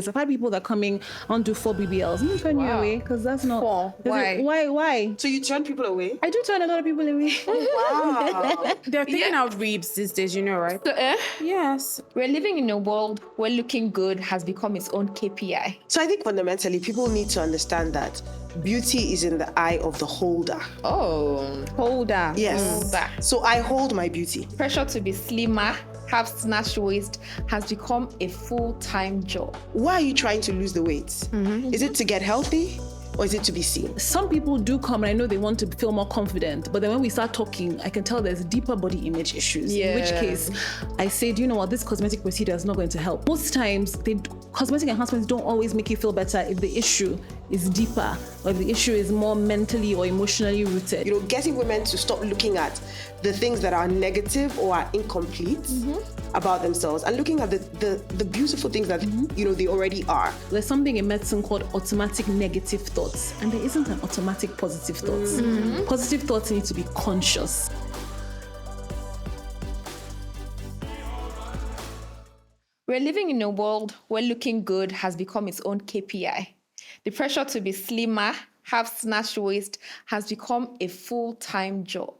I've had people that are coming on do 4 BBLs. I'm turning you away because that's not. 4. Why? Why? So you turn people away? I do turn a lot of people away. Wow. They're taking out ribs these days, you know, right? So, Yes. we're living in a world where looking good has become its own KPI. So I think fundamentally people need to understand that beauty is in the eye of the holder. Oh, Holder. Yes. Holder. So I hold my beauty. pressure to be slimmer, have snatched waist has become a full-time job. Why are you trying to lose the weight? Is it to get healthy or is it to be seen? Some people do come and I know they want to feel more confident, but then when we start talking, I can tell there's deeper body image issues. In which Yeah. case, I say, do you know what? This cosmetic procedure is not going to help. Most times, cosmetic enhancements don't always make you feel better if the issue is deeper or if the issue is more mentally or emotionally rooted. You know, getting women to stop looking at the things that are negative or are incomplete about themselves and looking at the beautiful things that, you know, they already are. There's something in medicine called automatic negative thoughts, and there isn't an automatic positive thoughts. Positive thoughts need to be conscious. We're living in a world where looking good has become its own KPI. The pressure to be slimmer, have snatched waist has become a full-time job.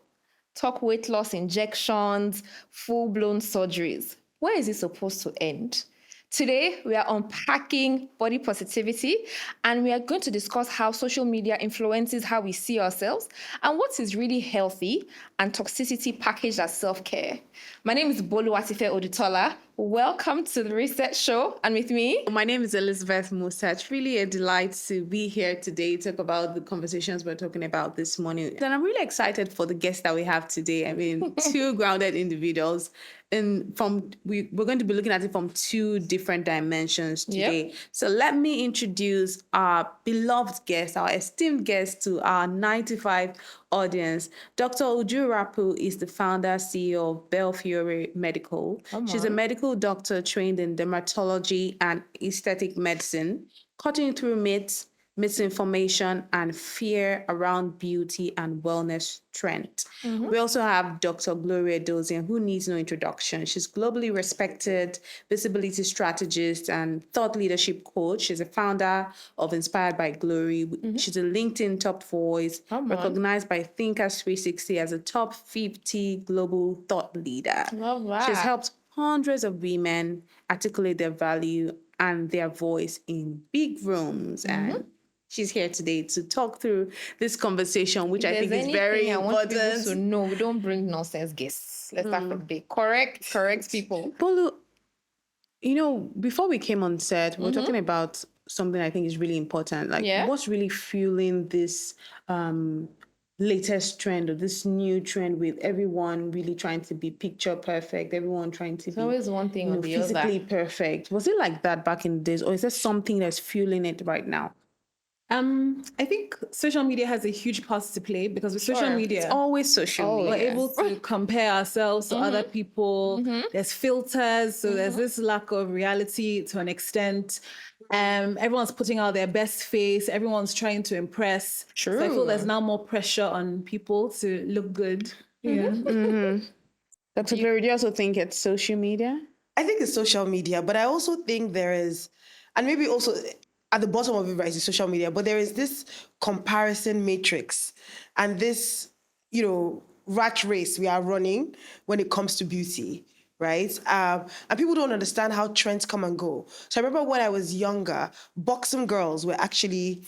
Talk weight loss injections, full-blown surgeries. Where is it supposed to end? Today, we are unpacking body positivity, and we are going to discuss how social media influences how we see ourselves and what is really healthy and toxicity packaged as self-care. My name is Bolu Atife Odutola. Welcome to the Reset Show, and with me, My name is Elizabeth Musa. It's really a delight to be here today to talk about the conversations we're talking about this morning. And I'm really excited for the guests that we have today. I mean, 2 grounded individuals. And we're going to be looking at it from 2 different dimensions today. Yep. So let me introduce our beloved guest, our esteemed guest to our 95 audience. Dr. Uju Rapu is the founder, CEO of Bel Fiore Medical. She's a medical doctor trained in dermatology and aesthetic medicine, cutting through myths, misinformation, and fear around beauty and wellness trend. We also have Dr. Glory Edoziensharing, who needs no introduction. She's globally respected visibility strategist and thought leadership coach. She's a founder of Inspired by Glory. She's a LinkedIn top voice, recognized by Thinkers 360 as a top 50 global thought leader. Love that. She's helped hundreds of women articulate their value and their voice in big rooms. And she's here today to talk through this conversation, which I think is very I want people important. to know, we don't bring nonsense guests. Let's start from the correct people. Bolu, you know, before we came on set, we were talking about something I think is really important. Like, what's really fueling this latest trend or this new trend with everyone really trying to be picture perfect, everyone trying to be always one thing or the physically other. perfect. Was it like that back in the days, or is there something that's fueling it right now? I think social media has a huge part to play because with social media, It's always social media. we're able to compare ourselves to other people. There's filters, so there's this lack of reality to an extent. Everyone's putting out their best face. Everyone's trying to impress. True. So I feel there's now more pressure on people to look good. Dr. Glory, do you also think it's social media? I think it's social media, but I also think there is, and maybe also at the bottom of it, right, is social media, but there is this comparison matrix and this, you know, rat race we are running when it comes to beauty, right? And people don't understand how trends come and go. So I remember when I was younger, buxom girls were actually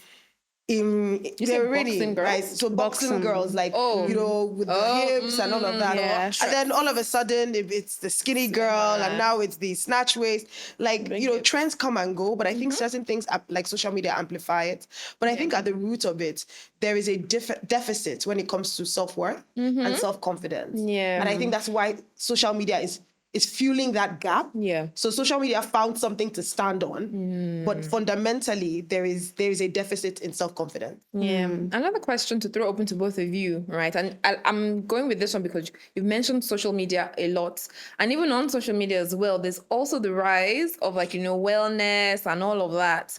they're really boxing girls? right. So boxing girls, like you know, with the hips and all of that. yeah. And then all of a sudden, it's the skinny girl, and now it's the snatch waist. Like you know, trends come and go, but I think certain things like social media amplify it. But I think at the root of it, there is a deficit when it comes to self-worth and self-confidence. Yeah. And I think that's why social media is fueling that gap. Yeah. So social media found something to stand on, but fundamentally there is a deficit in self-confidence. Yeah. Another question to throw open to both of you, right? And I'm going with this one because you've mentioned social media a lot. And even on social media as well, there's also the rise of like, you know, wellness and all of that.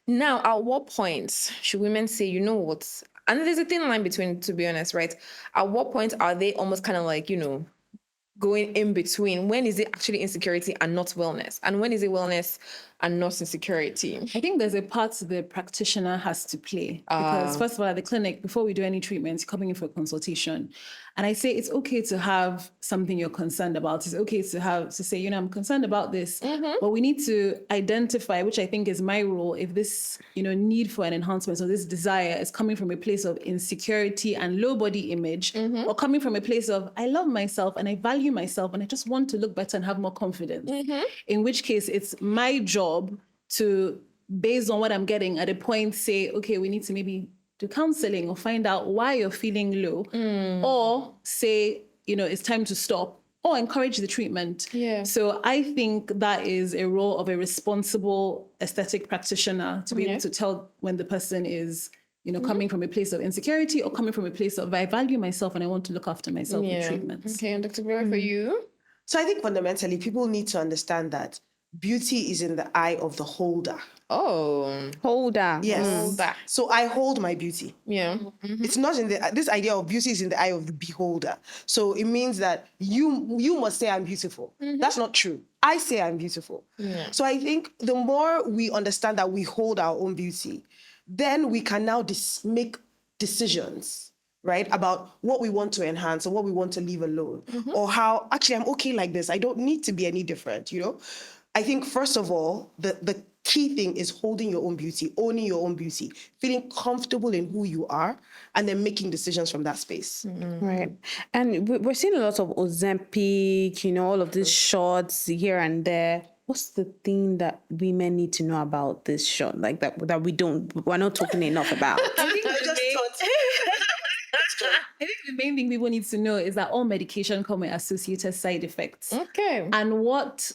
Now, at what point should women say, you know what? And there's a thin line between, to be honest, right? At what point are they almost kind of like, you know, going in between? When is it actually insecurity and not wellness? And when is it wellness and not insecurity? I think there's a part the practitioner has to play because first of all, at the clinic, before we do any treatments, coming in for a consultation. And I say it's okay to have something you're concerned about. It's okay to say, I'm concerned about this, but we need to identify, which I think is my role, if this, need for an enhancement or this desire is coming from a place of insecurity and low body image, or coming from a place of, I love myself and I value myself and I just want to look better and have more confidence. In which case it's my job to, based on what I'm getting at a point, say, okay, we need to maybe do counseling or find out why you're feeling low, or say, it's time to stop, or encourage the treatment. Yeah. So I think that is a role of a responsible aesthetic practitioner to be able to tell when the person is, coming from a place of insecurity or coming from a place of I value myself and I want to look after myself with treatments. Okay, and Dr. Glory, for you? So I think fundamentally people need to understand that beauty is in the eye of the holder. Oh. Holder. Yes. Holder. So I hold my beauty. Yeah. It's not this idea of beauty is in the eye of the beholder. So it means that you must say I'm beautiful. That's not true. I say I'm beautiful. Yeah. So I think the more we understand that we hold our own beauty, then we can now make decisions, right, about what we want to enhance or what we want to leave alone, or how actually I'm okay like this. I don't need to be any different, I think, first of all, the key thing is holding your own beauty, owning your own beauty, feeling comfortable in who you are, and then making decisions from that space. Right. And we're seeing a lot of Ozempic, all of these shots here and there. What's the thing that women need to know about this shot? Like that we're not talking enough about? I think the main thing people need to know is that all medication come with associated side effects. Okay. And what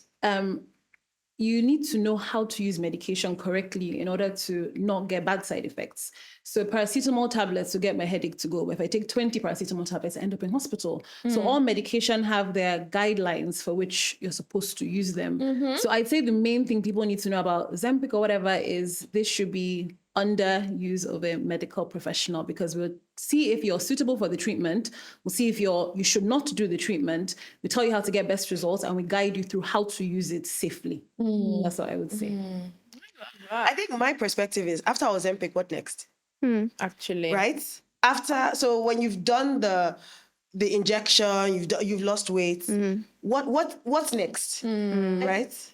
you need to know how to use medication correctly in order to not get bad side effects. So paracetamol tablets to get my headache to go. If I take 20 paracetamol tablets, I end up in hospital. So all medication have their guidelines for which you're supposed to use them. So I'd say the main thing people need to know about Ozempic or whatever is this should be under use of a medical professional, because we'll see if you're suitable for the treatment. We'll see if you should not do the treatment. We tell you how to get best results and we guide you through how to use it safely. That's what I would say. I think my perspective is after Ozempic, what next? Actually. Right? So when you've done the injection, you've lost weight, what's next? Right?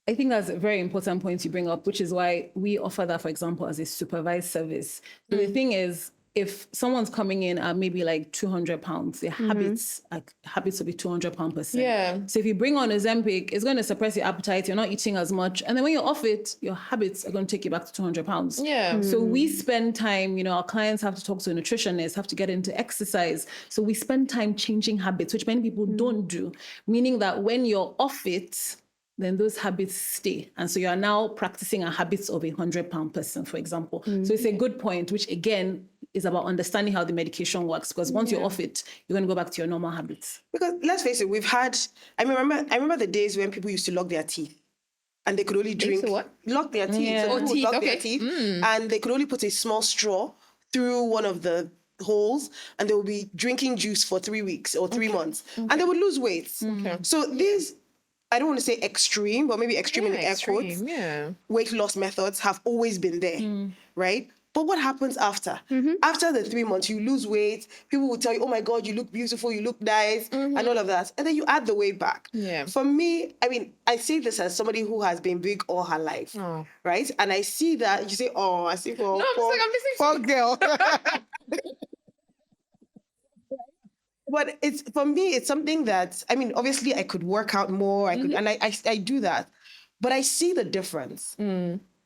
I think that's a very important point you bring up, which is why we offer that, for example, as a supervised service. So the thing is, if someone's coming in at maybe like 200 pounds, their habits will be 200 pound person. Yeah. So if you bring on Ozempic, it's going to suppress your appetite. You're not eating as much. And then when you're off it, your habits are going to take you back to 200 pounds. Yeah. So we spend time, our clients have to talk to a nutritionist, have to get into exercise. So we spend time changing habits, which many people don't do. Meaning that when you're off it, then those habits stay. And so you are now practicing a habits of a 100-pound person, for example. So it's a good point, which again is about understanding how the medication works. Because once you're off it, you're going to go back to your normal habits. Because let's face it, I remember the days when people used to lock their teeth and they could only drink. Lock their teeth. Yeah. So people would lock their teeth and they could only put a small straw through one of the holes and they would be drinking juice for 3 weeks or 3 months and they would lose weight. So these, I don't want to say extreme, but maybe extreme in air quotes, weight loss methods have always been there, right? But what happens after? After the 3 months, you lose weight. People will tell you, oh my God, you look beautiful, you look nice, and all of that. And then you add the weight back. Yeah. For me, I say this as somebody who has been big all her life, right? And I see that, you say, oh, I see for poor girl. But for me, it's something that, obviously I could work out more, and I do that. But I see the difference.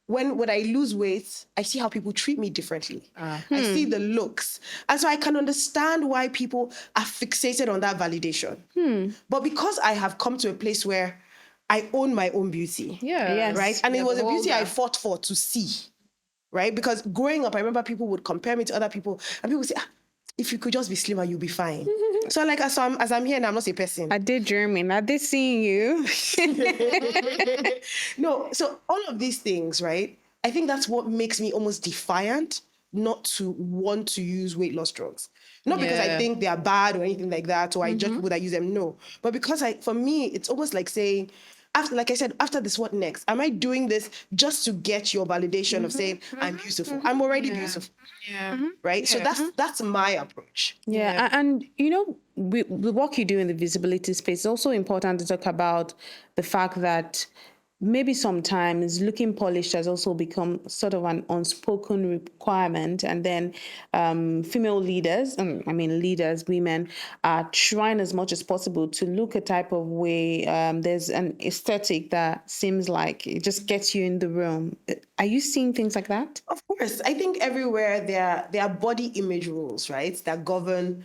When I lose weight, I see how people treat me differently. I see the looks. And so I can understand why people are fixated on that validation. But because I have come to a place where I own my own beauty, right? And it was a beauty I fought for to see, right? Because growing up, I remember people would compare me to other people, and people would say, if you could just be slimmer, you'll be fine. So as I'm here now, I'm not a person. I did dreaming. I did seeing you. No, so all of these things, right? I think that's what makes me almost defiant not to want to use weight loss drugs. Not because I think they are bad or anything like that, or I judge people that use them, no. But because for me, it's almost like saying, after, like I said, after this, what next? Am I doing this just to get your validation of saying I'm beautiful? I'm already beautiful. Yeah. Right? So that's my approach. Yeah, and you know, the work you do in the visibility space is also important to talk about the fact that maybe sometimes looking polished has also become sort of an unspoken requirement, and then female leaders, leaders, women, are trying as much as possible to look a type of way. There's an aesthetic that seems like it just gets you in the room. Are you seeing things like that? Of course. I think everywhere there are body image rules, right, that govern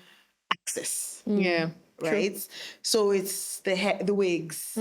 access. Yeah. Right? So it's the hair, the wigs,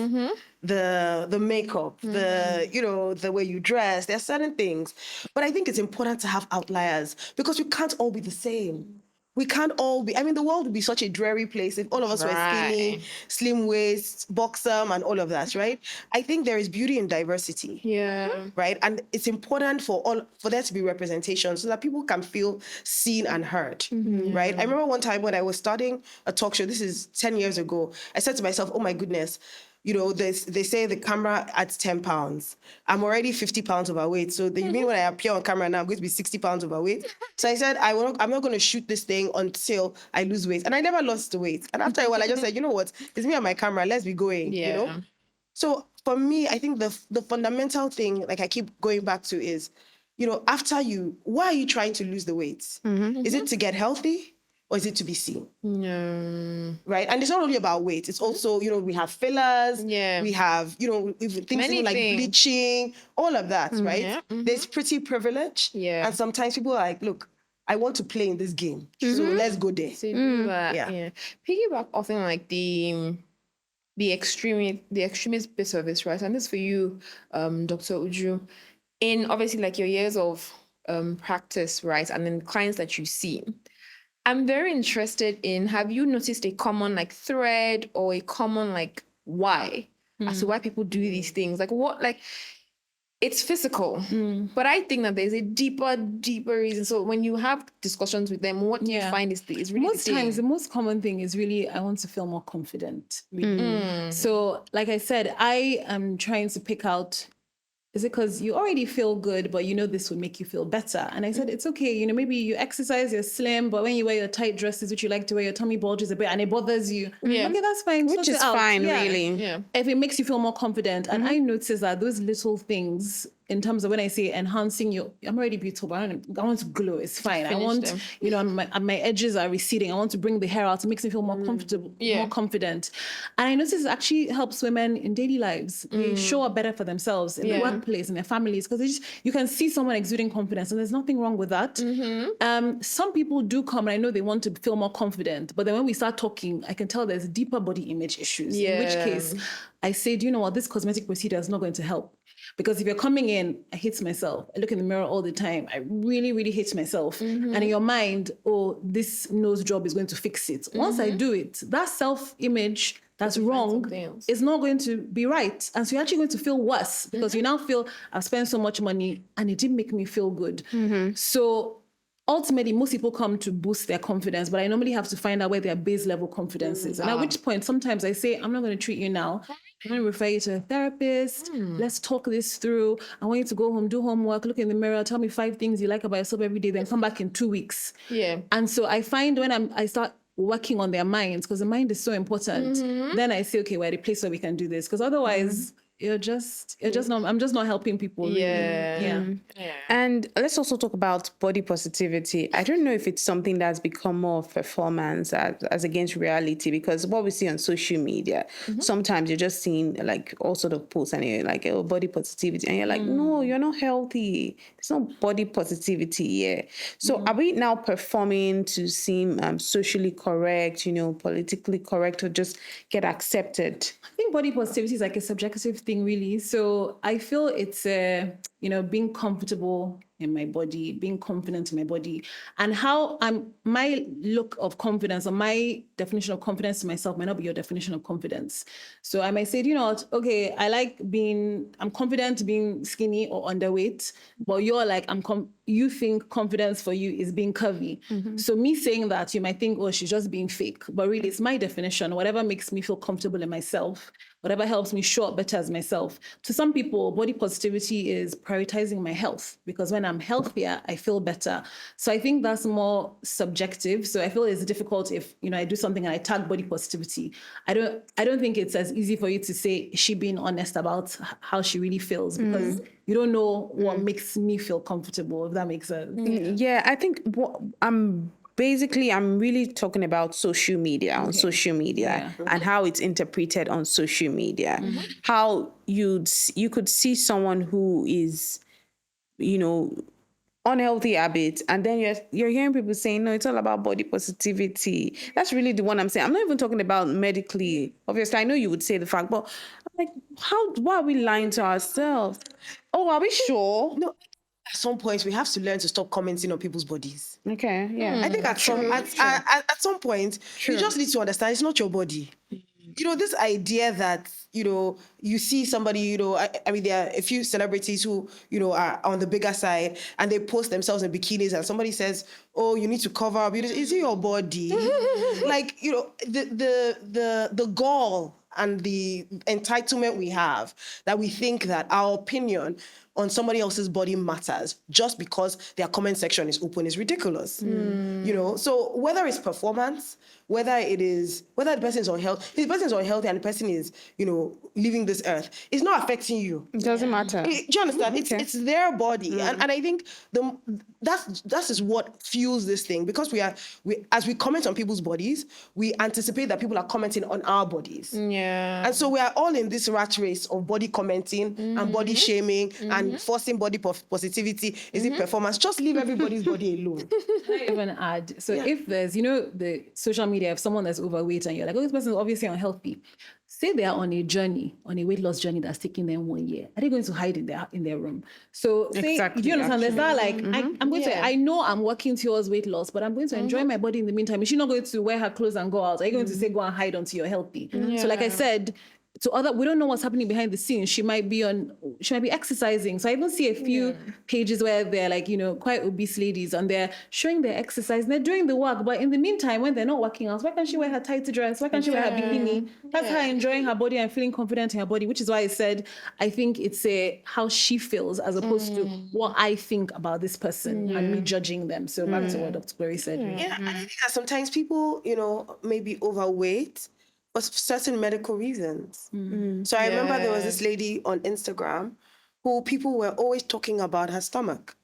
the makeup, the way you dress. There are certain things. But I think it's important to have outliers because we can't all be the same. We can't all be, the world would be such a dreary place if all of us were skinny, slim waist, buxom, and all of that, right? I think there is beauty in diversity. Yeah. Right? And it's important for there to be representation so that people can feel seen and heard. Right? I remember one time when I was starting a talk show, this is 10 years ago, I said to myself, oh my goodness, they say the camera adds 10 pounds. I'm already 50 pounds overweight. So you mean when I appear on camera now, I'm going to be 60 pounds overweight? So I said, I'm not going to shoot this thing until I lose weight. And I never lost the weight. And after a while, I just said, you know what? It's me and my camera. Let's be going, So for me, I think the fundamental thing, like I keep going back to is, why are you trying to lose the weight? Is it to get healthy? Or is it to be seen? No. Right? And it's not only about weight. It's also, we have fillers. Yeah. We have, things like bleaching, all of that, right? Yeah. There's pretty privilege. Yeah. And sometimes people are like, look, I want to play in this game. So let's go there. So you do that. Yeah. Piggyback off in like the extremist bit of it, right? And this for you, Dr. Uju, in obviously like your years of practice, right? And then clients that you see. I'm very interested in, have you noticed a common like thread or a common like why as to why people do these things? Like what, like it's physical, but I think that there's a deeper reason. So when you have discussions with them, what do you find is really most times the most common thing is really I want to feel more confident. Really. So like I said, I am trying to pick out, is it because you already feel good, but this would make you feel better? And I said, it's okay. Maybe you exercise, you're slim, but when you wear your tight dresses, which you like to wear, your tummy bulges a bit and it bothers you. Okay, that's fine. Which is fine, really. Yeah. If it makes you feel more confident. And I notice that those little things, in terms of when I say enhancing I'm already beautiful, but I want to glow. It's fine. I want, my edges are receding. I want to bring the hair out. It makes me feel more comfortable, more confident. And I notice it actually helps women in daily lives. They show up better for themselves in the workplace, in their families, because you can see someone exuding confidence, and there's nothing wrong with that. Some people do come and I know they want to feel more confident, but then when we start talking, I can tell there's deeper body image issues. In which case, I say, do you know what? This cosmetic procedure is not going to help. Because if you're coming in, I hate myself. I look in the mirror all the time. I really, really hate myself. And in your mind, this nose job is going to fix it. Once I do it, that self-image that's wrong is not going to be right. And so you're actually going to feel worse because you now feel, I've spent so much money and it didn't make me feel good. So ultimately, most people come to boost their confidence, but I normally have to find out where their base level confidence is. And at which point, sometimes I say, I'm not going to treat you now. I'm going to refer you to a therapist. Let's talk this through. I want you to go home, do homework, look in the mirror, tell me 5 things you like about yourself every day, then come back in 2 weeks. And so I find when I start working on their minds, because the mind is so important, then I say, okay, we're at a place where we can do this. Because otherwise, I'm just not helping people. Really. Yeah. And let's also talk about body positivity. I don't know if it's something that's become more of performance as against reality, because what we see on social media, sometimes you're just seeing like all sort of posts and you're like, oh, body positivity. And you're like, no, you're not healthy. There's no body positivity here. So are we now performing to seem socially correct, politically correct, or just get accepted? I think body positivity is like a subjective thing, really. So I feel it's being comfortable in my body, being confident in my body, and how my look of confidence or my definition of confidence to myself might not be your definition of confidence. So I might say, you know what, okay, I'm confident being skinny or underweight, but you're like, you think confidence for you is being curvy. So me saying that, you might think, oh, she's just being fake, but really it's my definition. Whatever makes me feel comfortable in myself, whatever helps me show up better as myself. To some people, body positivity is prioritizing my health, because when I'm healthier, I feel better. So I think that's more subjective. So I feel it's difficult if, I do something and I tag body positivity. I don't think it's as easy for you to say, is she being honest about how she really feels? Because you don't know what makes me feel comfortable, if that makes sense. Yeah, I think I'm really talking about social media, on social media, and how it's interpreted on social media. How you could see someone who is, unhealthy habits, and then you're hearing people saying, no, it's all about body positivity. That's really the one I'm saying. I'm not even talking about medically. Obviously, I know you would say the fact, but I'm like, why are we lying to ourselves? Oh, are we sure? No, at some point we have to learn to stop commenting on people's bodies. Okay, yeah. I think at some point you just need to understand it's not your body. This idea that, you see somebody, I mean, there are a few celebrities who, are on the bigger side and they post themselves in bikinis and somebody says, oh, you need to cover up. Is it your body? Like, the gall and the entitlement we have that we think that our opinion on somebody else's body matters just because their comment section is open is ridiculous. So whether it's performance, whether the person is unhealthy, if the person is unhealthy and the person is, leaving this earth, it's not affecting you. It doesn't matter. Do you understand? It's their body. And I think that is what fuels this thing, because as we comment on people's bodies, we anticipate that people are commenting on our bodies. Yeah. And so we are all in this rat race of body commenting and body shaming and forcing body positivity. Is it performance? Just leave everybody's body alone. Can I even add? So if there's, the social media, if someone that's overweight and you're like, oh, this person is obviously unhealthy, say they are on a weight loss journey that's taking them 1 year. Are they going to hide in their room? So say, Exactly, do you understand? There's that like, I'm going to, I know I'm working towards weight loss, but I'm going to enjoy my body in the meantime. Is she not going to wear her clothes and go out? Are you going to say, go and hide until you're healthy? So like I said, we don't know what's happening behind the scenes. She might be exercising. So I even see a few pages where they're like, quite obese ladies and they're showing their exercise and they're doing the work. But in the meantime, when they're not working out, why can't she wear her tight dress? Why can't she wear her bikini? That's her enjoying her body and feeling confident in her body, which is why I said, I think it's how she feels as opposed to what I think about this person and me judging them. So back to what Dr. Glory said. Yeah, I think that sometimes people, may be overweight for certain medical reasons. So I remember there was this lady on Instagram who people were always talking about her stomach.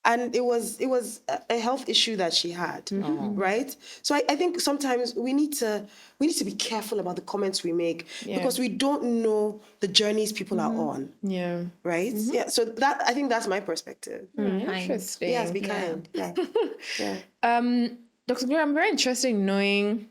And it was a health issue that she had, right? So I think sometimes we need to be careful about the comments we make because we don't know the journeys people are on. Yeah. Right? Yeah. So I think that's my perspective. Interesting. Yes, be kind. Yeah. Dr. Glory, I'm very interested in knowing,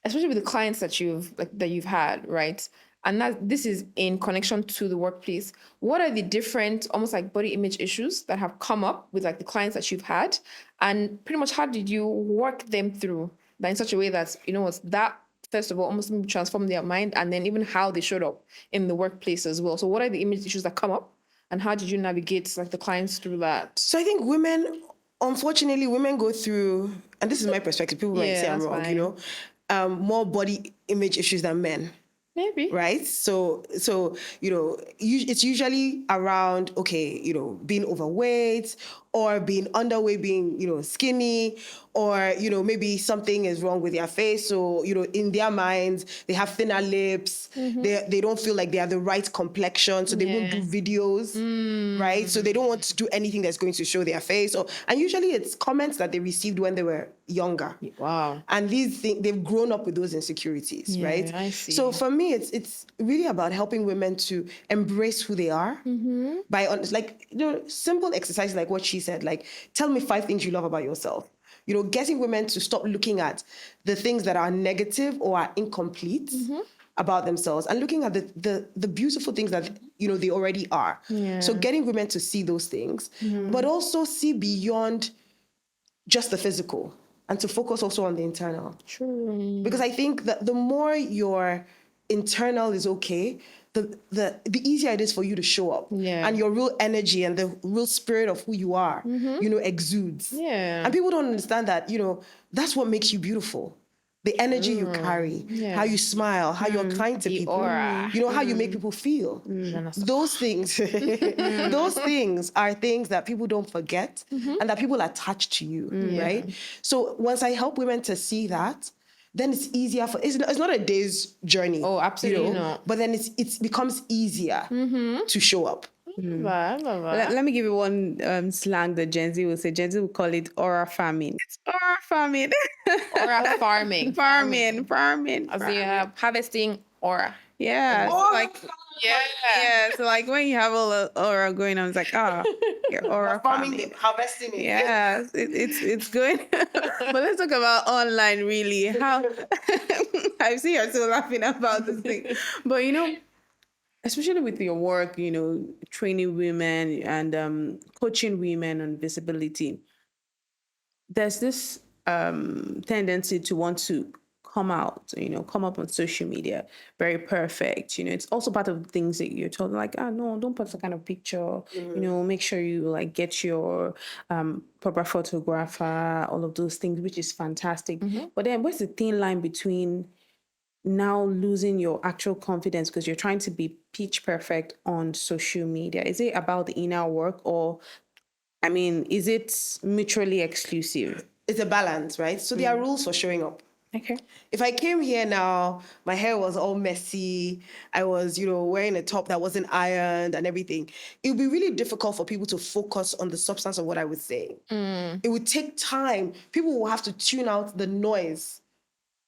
especially with the clients that you've had, right? And this is in connection to the workplace. What are the different, almost like body image issues that have come up with like the clients that you've had? And pretty much how did you work them through that in such a way that, that first of all, almost transform their mind and then even how they showed up in the workplace as well. So what are the image issues that come up and how did you navigate like the clients through that? So I think unfortunately, women go through, and this is my perspective, people might say I'm wrong, more body image issues than men. Maybe. Right? So it's usually around, being overweight or being underweight, being, skinny, or, maybe something is wrong with their face. So, in their minds, they have thinner lips. They don't feel like they have the right complexion. So they won't do videos, right? So they don't want to do anything that's going to show their face. And usually it's comments that they received when they were younger. Wow. And these things, they've grown up with those insecurities, right? I see. So for me, it's really about helping women to embrace who they are by simple exercises like what she said, like tell me 5 things you love about yourself. Getting women to stop looking at the things that are negative or are incomplete about themselves and looking at the beautiful things that they already are. Yeah. So getting women to see those things, but also see beyond just the physical and to focus also on the internal. True. Because I think that the more your internal is okay, the easier it is for you to show up. Yeah. And your real energy and the real spirit of who you are, exudes. Yeah. And people don't understand that, that's what makes you beautiful. The energy you carry, how you smile, how you're kind to The people, aura. how you make people feel. Those things, those things are things that people don't forget and that people attach to you, right? So once I help women to see that, then it's easier it's not a day's journey. Oh, absolutely not. But then it becomes easier to show up. Let me give you one slang that Gen Z will say. Gen Z will call it aura farming. It's aura farming. Aura farming. farming. As you have harvesting aura. Yeah. Aura Yeah. So like when you have all the aura going on, it's like, you're aura farming. Harvesting it. Yeah, it's going. But let's talk about online really. How I see you're still laughing about this thing. But especially with your work, training women and coaching women on visibility, there's this tendency to want to come out, come up on social media, very perfect. It's also part of the things that you're told, like, no, don't post that kind of picture. Make sure you like get your proper photographer, all of those things, which is fantastic. But then what's the thin line between now losing your actual confidence because you're trying to be pitch perfect on social media? Is it about the inner work, or is it mutually exclusive? It's a balance, right? So there are rules for showing up. Okay. If I came here now, my hair was all messy, I was, wearing a top that wasn't ironed and everything, it would be really difficult for people to focus on the substance of what I was saying. It would take time. People will have to tune out the noise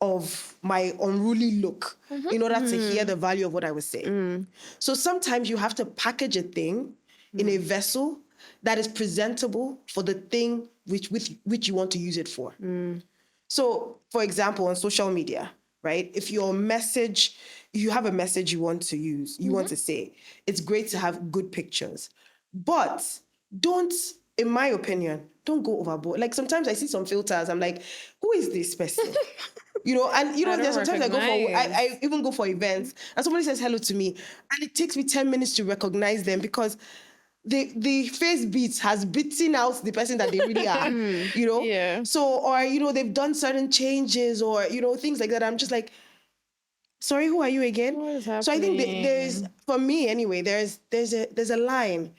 of my unruly look in order to hear the value of what I was saying. So sometimes you have to package a thing in a vessel that is presentable for the thing which you want to use it for. So, for example, on social media, right? If you have a message you want to use, you want to say, it's great to have good pictures. But don't, in my opinion, don't go overboard. Like sometimes I see some filters, I'm like, who is this person? There's sometimes I even go for events and somebody says hello to me and it takes me 10 minutes to recognize them because the face beat has beaten out the person that they really are, Yeah. So, or, they've done certain changes or, things like that. I'm just like, sorry, who are you again? What is happening? So I think there's, for me anyway, there's a line.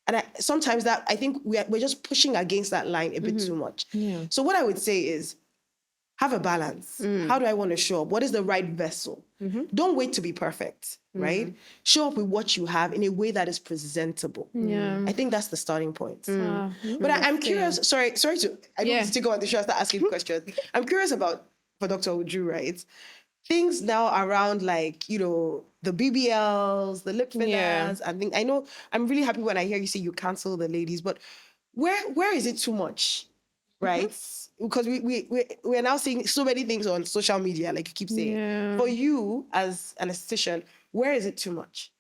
And sometimes that, I think we're just pushing against that line a bit too much. Yeah. So what I would say is, have a balance. How do I want to show up? What is the right vessel? Don't wait to be perfect, right? Show up with what you have in a way that is presentable. Yeah. I think that's the starting point. But I'm curious, sorry to, I don't want to take over the show and start asking questions. I'm curious for Dr. Uju, right? Things now around like, the BBLs, the lip fillers, and things. I know, I'm really happy when I hear you say you cancel the ladies, but where is it too much, right? Because we're now seeing so many things on social media, like you keep saying. Yeah. For you as an esthetician, where is it too much?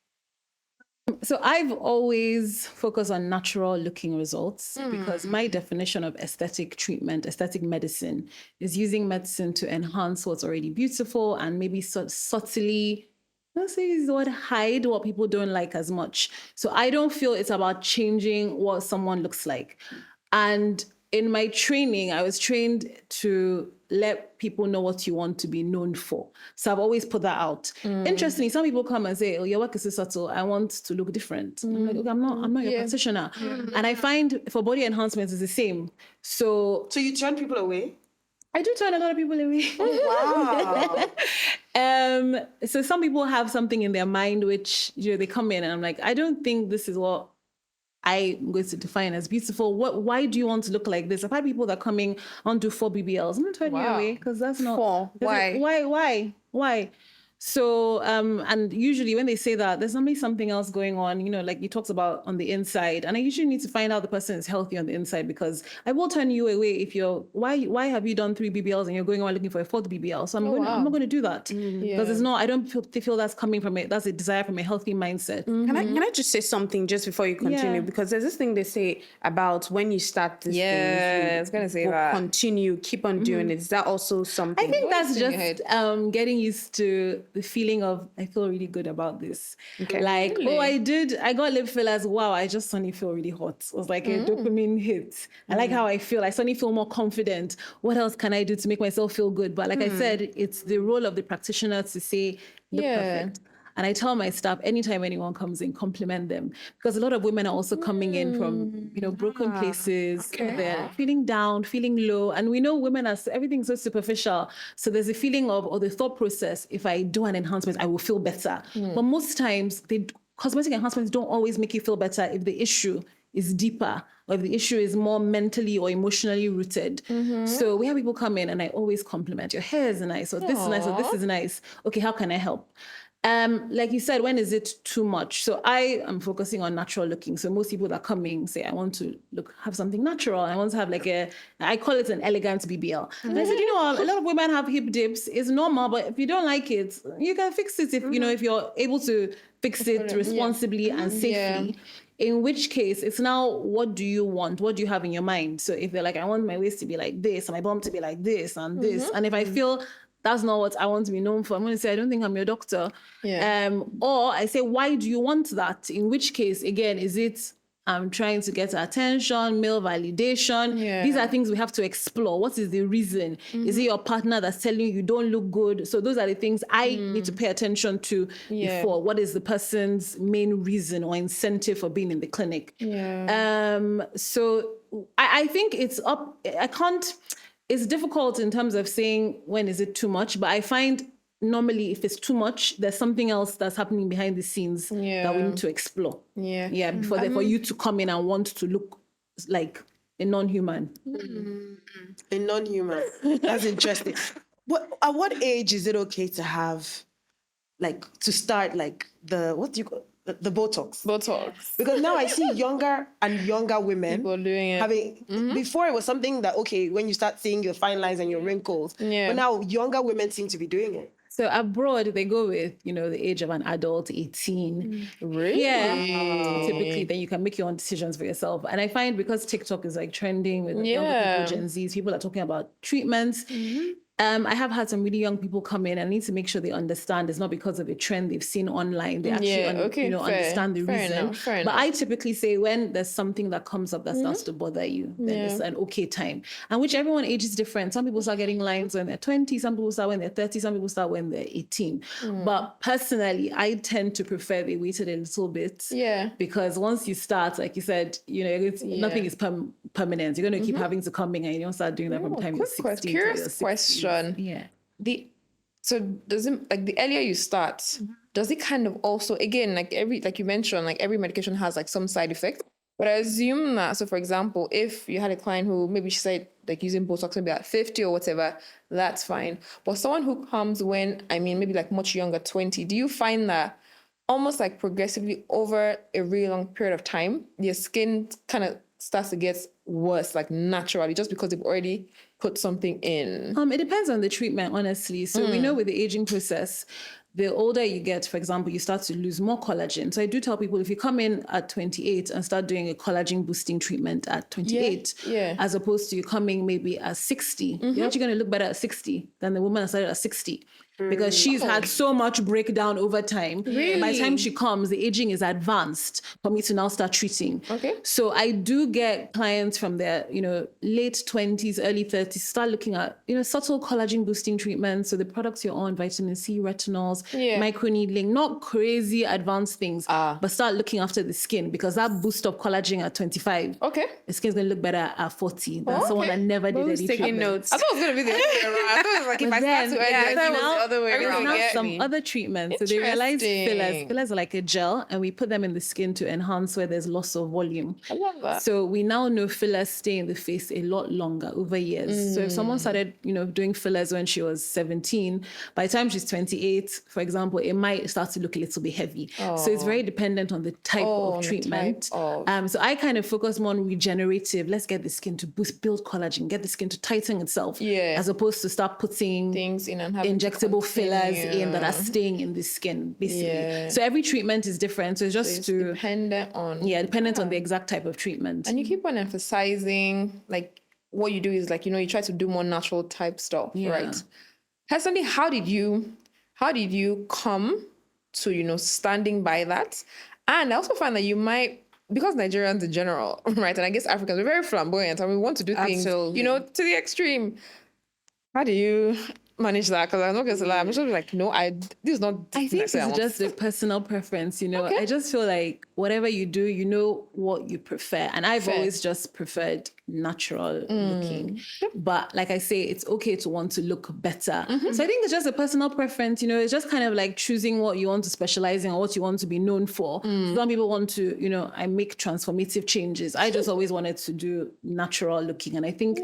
So I've always focused on natural looking results because my definition of aesthetic treatment, aesthetic medicine, is using medicine to enhance what's already beautiful and maybe subtly, let's say the word, hide what people don't like as much. So I don't feel it's about changing what someone looks like. And in my training, I was trained to let people know what you want to be known for. So I've always put that out. Interestingly, some people come and say, oh, your work is so subtle, I want to look different. I'm like, okay, I'm not your practitioner. And I find for body enhancements, it's the same. So you turn people away? I do turn a lot of people away. Oh, wow. So some people have something in their mind, which, they come in and I'm like, I don't think this is what I'm going to define as beautiful. Why do you want to look like this? I've had people that are coming on to 4 BBLs. I'm not turning you away because that's not 4. Why? Why? So, and usually when they say that, there's normally something else going on, like you talked about on the inside. And I usually need to find out the person is healthy on the inside, because I will turn you away if why have you done 3 BBLs and you're going around looking for a 4th BBL? So I'm not going to do that, because it's not, I don't feel that's coming from it. That's a desire from a healthy mindset. Can I just say something just before you continue? Because there's this thing they say about when you start this thing, I was going to say that. Continue, keep on doing it. Is that also something? I think that's just getting used to the feeling of, I feel really good about this. Okay. Like, I got lip fillers. Wow, I just suddenly feel really hot. It was like a dopamine hit. I like how I feel. I suddenly feel more confident. What else can I do to make myself feel good? But like I said, it's the role of the practitioner to say, look perfect. And I tell my staff, anytime anyone comes in, compliment them. Because a lot of women are also coming in from, broken places. Okay. They're feeling down, feeling low. And we know women everything's so superficial. So there's a feeling of, or the thought process, if I do an enhancement, I will feel better. But most times, cosmetic enhancements don't always make you feel better if the issue is deeper, or if the issue is more mentally or emotionally rooted. So we have people come in and I always compliment, your hair is nice, or this is nice, or this is nice. Okay, how can I help? Like you said, when is it too much? So I am focusing on natural looking. So most people that come in say, I want to have something natural. I want to have I call it an elegant BBL. And I said, a lot of women have hip dips. It's normal, but if you don't like it, you can fix it if you're able to fix it responsibly and safely. In which case, it's now, what do you want? What do you have in your mind? So if they're like, I want my waist to be like this, and my bum to be like this and this. And if I feel that's not what I want to be known for, I'm going to say, I don't think I'm your doctor. Or I say, why do you want that? In which case, again, is it I'm trying to get attention, male validation? These are things we have to explore. What is the reason? Is it your partner that's telling you don't look good? So those are the things I need to pay attention to before. What is the person's main reason or incentive for being in the clinic? So I think it's up. It's difficult in terms of saying when is it too much, but I find normally if it's too much, there's something else that's happening behind the scenes that we need to explore. For you to come in and want to look like a non-human. A non-human. That's interesting. At what age is it okay to have, to start the Botox? Because now I see younger and younger women people doing it. having. Before it was something that, okay, when you start seeing your fine lines and your wrinkles, but now younger women seem to be doing it. So abroad, they go with, the age of an adult, 18. Really? Yeah. Typically, then you can make your own decisions for yourself. And I find because TikTok is trending with younger people, Gen Zs, people are talking about treatments. I have had some really young people come in and need to make sure they understand it's not because of a trend they've seen online. They actually understand the reason. But I typically say when there's something that comes up that starts to bother you, then it's an okay time. And which everyone age is different. Some people start getting lines when they're 20, some people start when they're 30, some people start when they're 18. But personally, I tend to prefer they waited a little bit. Because once you start, like you said, nothing is permanent. You're going to keep having to come in and you don't start doing that from the time you're 16. Curious question. So does it, the earlier you start, does it kind of also, again, like you mentioned, every medication has some side effects, but I assume that, so for example, if you had a client who maybe she said using Botox maybe at 50 or whatever, that's fine. But someone who comes when, maybe much younger, 20, do you find that almost progressively over a really long period of time, your skin kind of starts to get worse, naturally, just because they've already put something in? It depends on the treatment, honestly. So we know with the aging process, the older you get, for example, you start to lose more collagen. So I do tell people, if you come in at 28 and start doing a collagen boosting treatment at 28, as opposed to you coming maybe at 60, you're actually going to look better at 60 than the woman that started at 60. Because she's had so much breakdown over time. Really? By the time she comes, the aging is advanced for me to now start treating. So I do get clients from their, late 20s, early 30s, start looking at, subtle collagen boosting treatments. So the products you're on, vitamin C, retinols, microneedling, not crazy advanced things, but start looking after the skin, because that boost of collagen at 25, the skin's going to look better at 40 than someone that never did any treatment. Notes. I thought it was going to be the other way around. I thought it was if I start to other way There's around. now get some me. other treatments. So they realized Interesting. fillers are like a gel, and we put them in the skin to enhance where there's loss of volume. I love that. So we now know fillers stay in the face a lot longer, over years. So if someone started, doing fillers when she was 17, by the time she's 28, for example, it might start to look a little bit heavy. So it's very dependent on the type on of the treatment. type of- So I kind of focus more on regenerative. Let's get the skin to build collagen, get the skin to tighten itself, as opposed to start putting Things in and having to injectable fillers in that are continue. staying in the skin, basically. Yeah. So every treatment is different. So it's just It's to dependent on dependent on the exact type of treatment. And you keep on emphasizing, like, what you do is, like, you try to do more natural type stuff, right? Personally, how did you come to, standing by that? And I also find that you might, because Nigerians in general, right, and I guess Africans, we're very flaboyant and we want to do things, Absolutely. to the extreme. How do you manage that? Because I'm not going to lie, I'm just like, no, this is not. I think it's just a personal preference, I just feel like whatever you do, you know what you prefer. And I've always just preferred natural looking. But like I say, it's okay to want to look better. So I think it's just a personal preference, it's just kind of like choosing what you want to specialize in or what you want to be known for. Some people want to, I make transformative changes. I just always wanted to do natural looking. And I think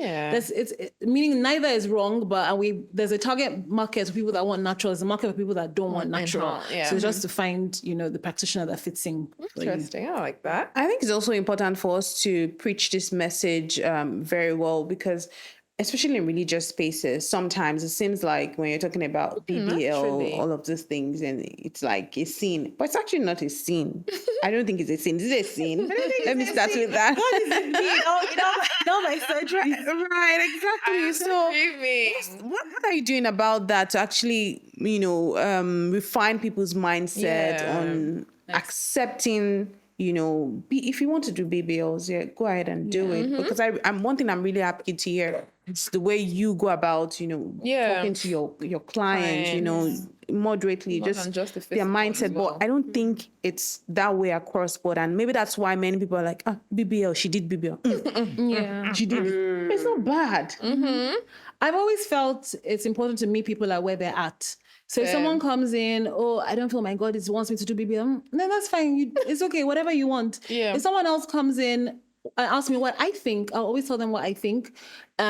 meaning neither is wrong, but there's a target market of people that want natural. There's a market of people that don't want natural. So just to find, the practitioner that fits in. Interesting. I like that. I think it's also important for us to preach this message very well, because especially in religious spaces, sometimes it seems like when you're talking about BBL, all of these things, and it's like a sin, but it's actually not a sin. I don't think it's a sin. Is it a sin? Let me start with that. My surgery. Right, exactly. So what are you doing about that to actually, refine people's mindset on accepting, if you want to do BBLs, go ahead and do it. Because I'm one thing I'm really happy to hear. It's the way you go about, talking to your client, moderately, More than just the their physical mindset. as well. But I don't think it's that way across board. And maybe that's why many people are like, BBL, she did BBL. She did it. It's not bad. I've always felt it's important to meet people at where they're at. So if someone comes in, I don't feel my God wants me to do BBL, then that's fine. It's okay, whatever you want. Yeah. If someone else comes in and asks me what I think, I'll always tell them what I think,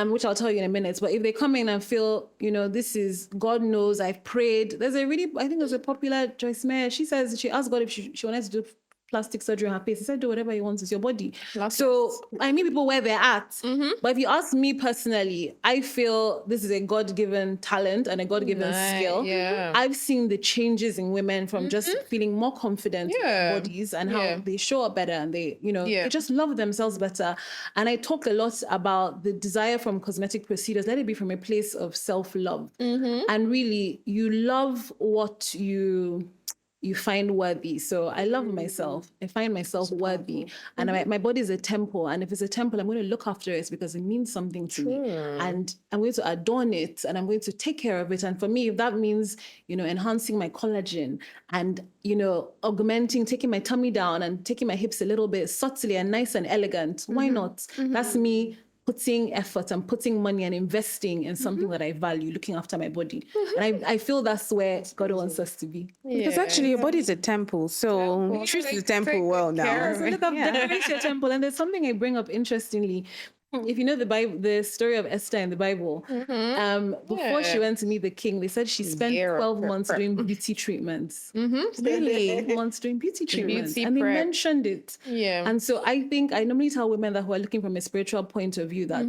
which I'll tell you in a minute. But if they come in and feel, this is, God knows, I've prayed. I think there's a popular Joyce Meyer. She says, she asked God if she wanted to do plastic surgery on her face. He said, do whatever you want, it's your body. So I meet people where they're at. But if you ask me personally, I feel this is a God-given talent and a God-given skill. Yeah. I've seen the changes in women from just feeling more confident in their bodies and how they show up better and they, they just love themselves better. And I talk a lot about the desire from cosmetic procedures. Let it be from a place of self-love. And really, you love what you find worthy. So I love myself. I find myself worthy. And my body is a temple. And if it's a temple, I'm going to look after it because it means something to me. And I'm going to adorn it and I'm going to take care of it. And for me, if that means, enhancing my collagen and, augmenting, taking my tummy down and taking my hips a little bit subtly and nice and elegant, why not? That's me putting effort and putting money and investing in something that I value, looking after my body. And I feel that's where God wants us to be. Because actually your body is a temple. So treat the temple well now. So look up, decorate your temple. And there's something I bring up interestingly. If you know the Bible, the story of Esther in the Bible, before she went to meet the king, they said she spent 12 months doing beauty treatments. Really? 12 months doing beauty treatments. Beauty And they prep. mentioned it. Yeah. And so I normally tell women that who are looking from a spiritual point of view that,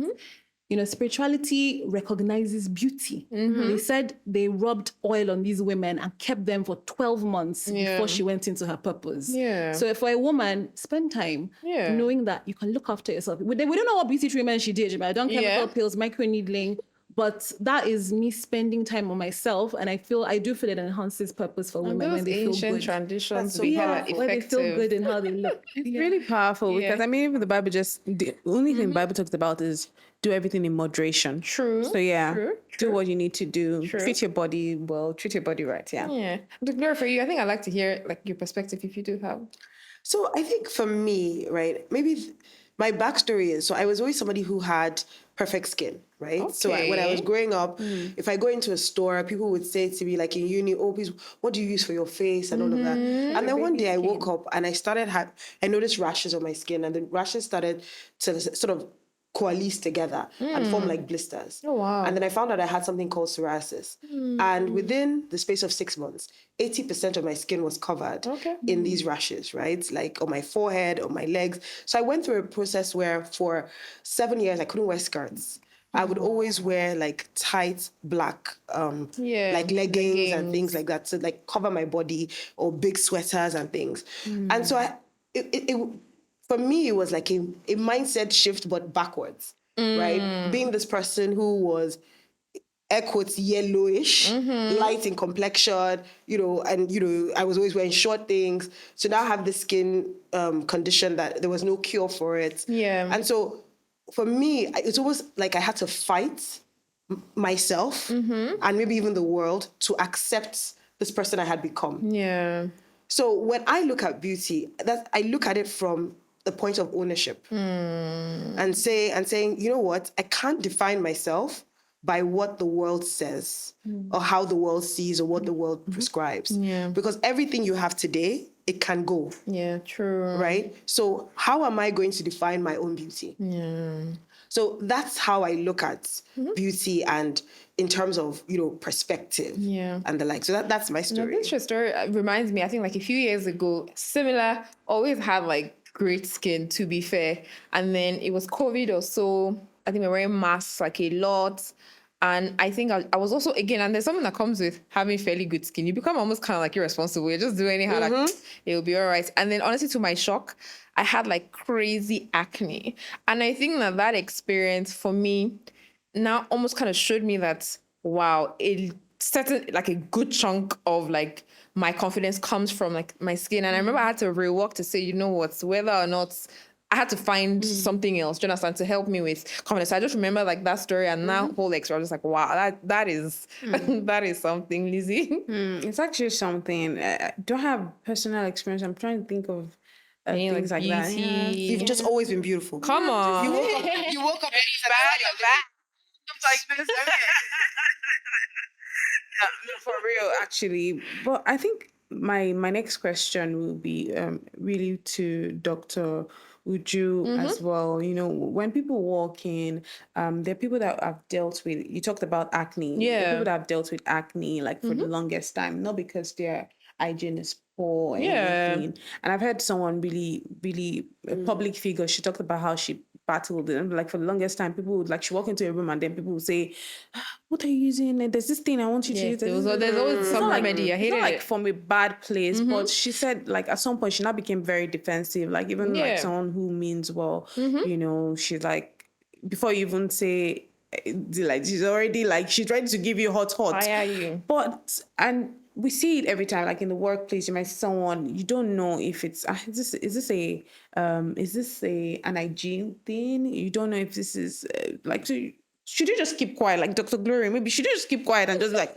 spirituality recognizes beauty. They said they rubbed oil on these women and kept them for 12 months before she went into her purpose. Yeah. So for a woman, spend time knowing that you can look after yourself. We don't know what beauty treatment she did, but I don't chemical pills, microneedling. But that is me spending time on myself, and I do feel it enhances purpose for women when they feel ancient good. traditions Where they feel good in how they look. It's really powerful because even the Bible the only thing the Bible talks about is do everything in moderation. True. So do what you need to do. Treat your body well, treat your body right. Yeah. Dr. Glory, for you, I think I'd like to hear your perspective if you do have. So I think for me, right, maybe my backstory is, so I was always somebody who had perfect skin, right? So when I was growing up, if I go into a store, people would say to me, like in uni, oh, please, what do you use for your face and all of that? And then one day I woke up and I noticed rashes on my skin, and the rashes started to sort of coalesce together and form like blisters. Oh, wow. And then I found out I had something called psoriasis. And within the space of 6 months, 80% of my skin was covered in these rashes, right? Like on my forehead, on my legs. So I went through a process where for 7 years, I couldn't wear skirts. I would always wear like tight black, like leggings and things like that to like cover my body, or big sweaters and things. And so for me, it was like a mindset shift, but backwards, right? Being this person who was, air quotes, yellowish, light in complexion, and I was always wearing short things. So now I have this skin condition that there was no cure for it. Yeah. And so for me, it's almost like I had to fight myself and maybe even the world to accept this person I had become. Yeah. So when I look at beauty, I look at it from the point of ownership and saying, you know what, I can't define myself by what the world says or how the world sees or what the world prescribes. Yeah. Because everything you have today, it can go. Yeah, true. Right? So how am I going to define my own beauty? Yeah. So that's how I look at beauty, and in terms of, perspective and the like. So that's my story. This story reminds me, I think like a few years ago, similar, always had like great skin, to be fair. And then it was COVID or so. I think we were wearing masks like a lot. And I think I was also, again, and there's something that comes with having fairly good skin. You become almost kind of like irresponsible. You just do anyhow, like, it'll be all right. And then honestly, to my shock, I had like crazy acne. And I think that experience for me now almost kind of showed me that, wow, it certain, like a good chunk of like my confidence comes from like my skin. And I remember I had to rework to say, you know what, whether or not I had to find something else, do you understand, to help me with confidence. So I just remember like that story, and now whole extra, I was just like, wow, that is that is something, Lizzie. It's actually something. I don't have personal experience. I'm trying to think of things like that. beauty. Yeah. You've just always been beautiful. Come on. You woke up and you said, Like this. Okay. No, for real, actually. But I think my next question will be really to Dr. Uju as well. When people walk in, there are people that have dealt with, you talked about acne. There are people that have dealt with acne like for the longest time, not because their hygiene is poor or anything. And I've heard someone really, really, a public figure, she talked about how she battled it. And like for the longest time, people would like, she walk into a room and then people would say, what are you using? There's this thing I want you to use. There's always some remedy. I It's hated not like it. from a bad place, but she said like at some point she now became very defensive. Like even like someone who means well, she's like, before you even say, like she's already like, she's ready to give you hot. Fire you. And we see it every time, like in the workplace, you might see someone, you don't know if it's, is this an hygiene thing? You don't know if this is should you just keep quiet? Like Dr. Glory, maybe should you just keep quiet and just like,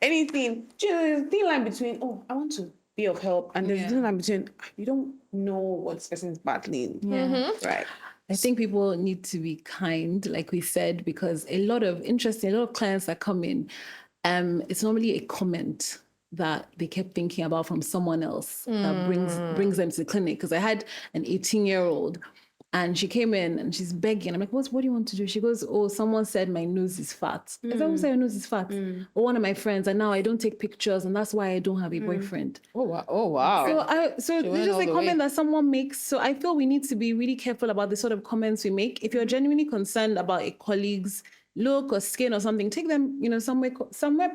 anything? There's a thin line between, I want to be of help, and there's a thin line between, you don't know what this person is battling. Right. I think people need to be kind, like we said, because a lot of clients that come in, it's normally a comment that they kept thinking about from someone else that brings them to the clinic. Because I had an 18-year-old and she came in and she's begging. I'm like, what do you want to do? She goes, someone said my nose is fat. I said, who said your nose is fat? Or one of my friends, and now I don't take pictures and that's why I don't have a boyfriend. Oh, wow. So it's just a comment that someone makes. So I feel we need to be really careful about the sort of comments we make. If you're genuinely concerned about a colleague's look or skin or something, take them, somewhere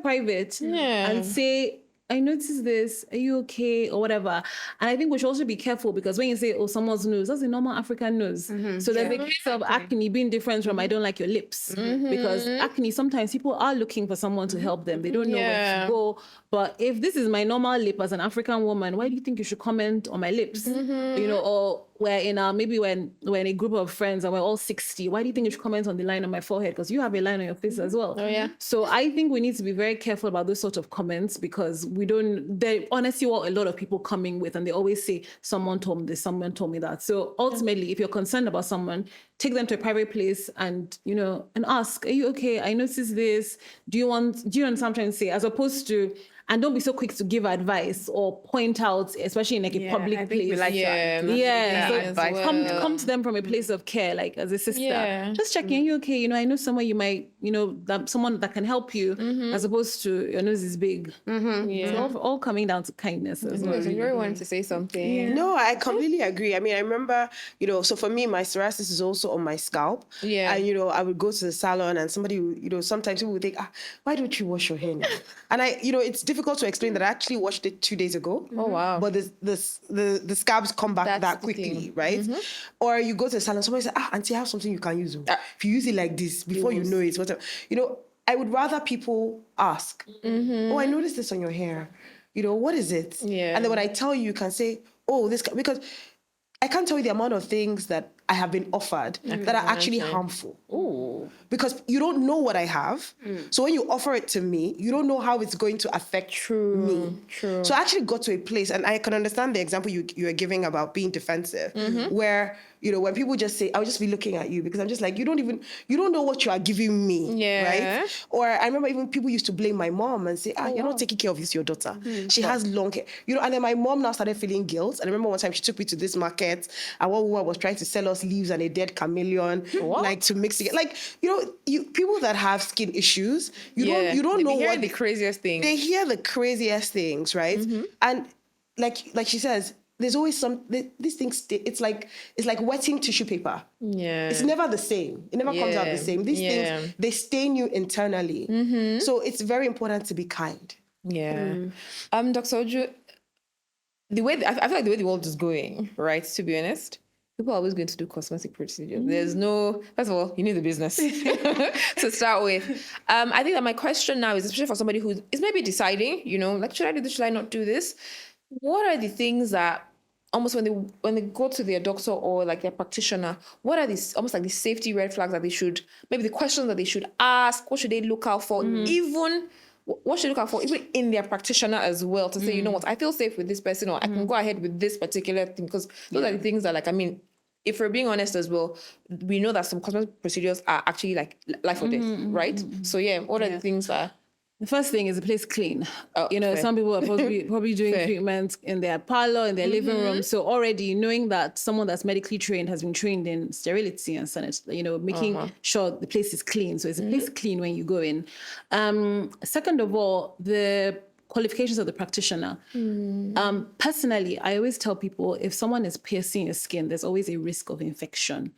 private and say, I noticed this, are you okay, or whatever. And I think we should also be careful, because when you say, someone's nose, that's a normal African nose. So there's a case of acne being different from I don't like your lips. Because acne, sometimes people are looking for someone to help them. They don't know where to go. But if this is my normal lip as an African woman, why do you think you should comment on my lips? Or we're in maybe when we're in a group of friends and we're all 60, why do you think you should comment on the line on my forehead? Because you have a line on your face as well. Oh, yeah. So I think we need to be very careful about those sort of comments, because they honestly what a lot of people coming with, and they always say, someone told me this, someone told me that. So ultimately, if you're concerned about someone, take them to a private place and, and ask, are you okay? I noticed this. Do you understand what I'm trying to say? As opposed to, and don't be so quick to give advice or point out, especially in like a public place. So come to them from a place of care, like as a sister. Yeah. Just checking, you okay? I know somewhere you might, that someone that can help you, as opposed to your nose is big. Yeah. So all coming down to kindness as well. So you wanted to say something. No, I completely agree. I mean, I remember, so for me, my psoriasis is also on my scalp. Yeah. And, I would go to the salon and somebody, sometimes people would think, why don't you wash your hair now? And it's difficult to explain that I actually washed it 2 days ago. Oh, wow. But the scabs come back that quickly, right? Or you go to the salon, somebody says, auntie, I have something you can use. If you use it like this, before you know it, whatever. I would rather people ask, oh, I noticed this on your hair. What is it? Yeah. And then when I tell you, you can say, oh, because I can't tell you the amount of things that I have been offered that are actually harmful. Ooh. Because you don't know what I have. So when you offer it to me, you don't know how it's going to affect me. True. So I actually got to a place, and I can understand the example you were giving about being defensive, where, when people just say, I'll just be looking at you because I'm just like, you don't know what you are giving me, right? Or I remember even people used to blame my mom and say, you're not taking care of your daughter. She has long hair. And then my mom now started feeling guilt. And I remember one time she took me to this market and one woman was trying to sell us leaves and a dead chameleon, like to mix together. Like, people that have skin issues, you don't know what the craziest things. They hear the craziest things, right? And like she says, there's always these things. It's like wetting tissue paper. Yeah, it's never the same. It never comes out the same. These things, they stain you internally. So it's very important to be kind. Yeah. Dr. Uju, I feel like the way the world is going, right? To be honest, people are always going to do cosmetic procedures. There's no, first of all, you need the business to start with. I think that my question now is, especially for somebody who is maybe deciding, like, should I do this? Should I not do this? What are the things that almost when they go to their doctor or like their practitioner, what are these almost like the safety red flags that they should, maybe the questions that they should ask? What should they look out for? Even what should you look out for, even in their practitioner as well, to say, you know what, I feel safe with this person, or I can go ahead with this particular thing, because those are the things that, like, I mean, if we're being honest as well, we know that some cosmetic procedures are actually like life or death, right? So what are the things that... The first thing is the place clean. Fair. Some people are probably doing treatments in their parlor, in their living room. So already knowing that someone that's medically trained has been trained in sterility and making sure the place is clean. So it's a place clean when you go in. Second of all, the qualifications of the practitioner. Personally, I always tell people, if someone is piercing your skin, there's always a risk of infection.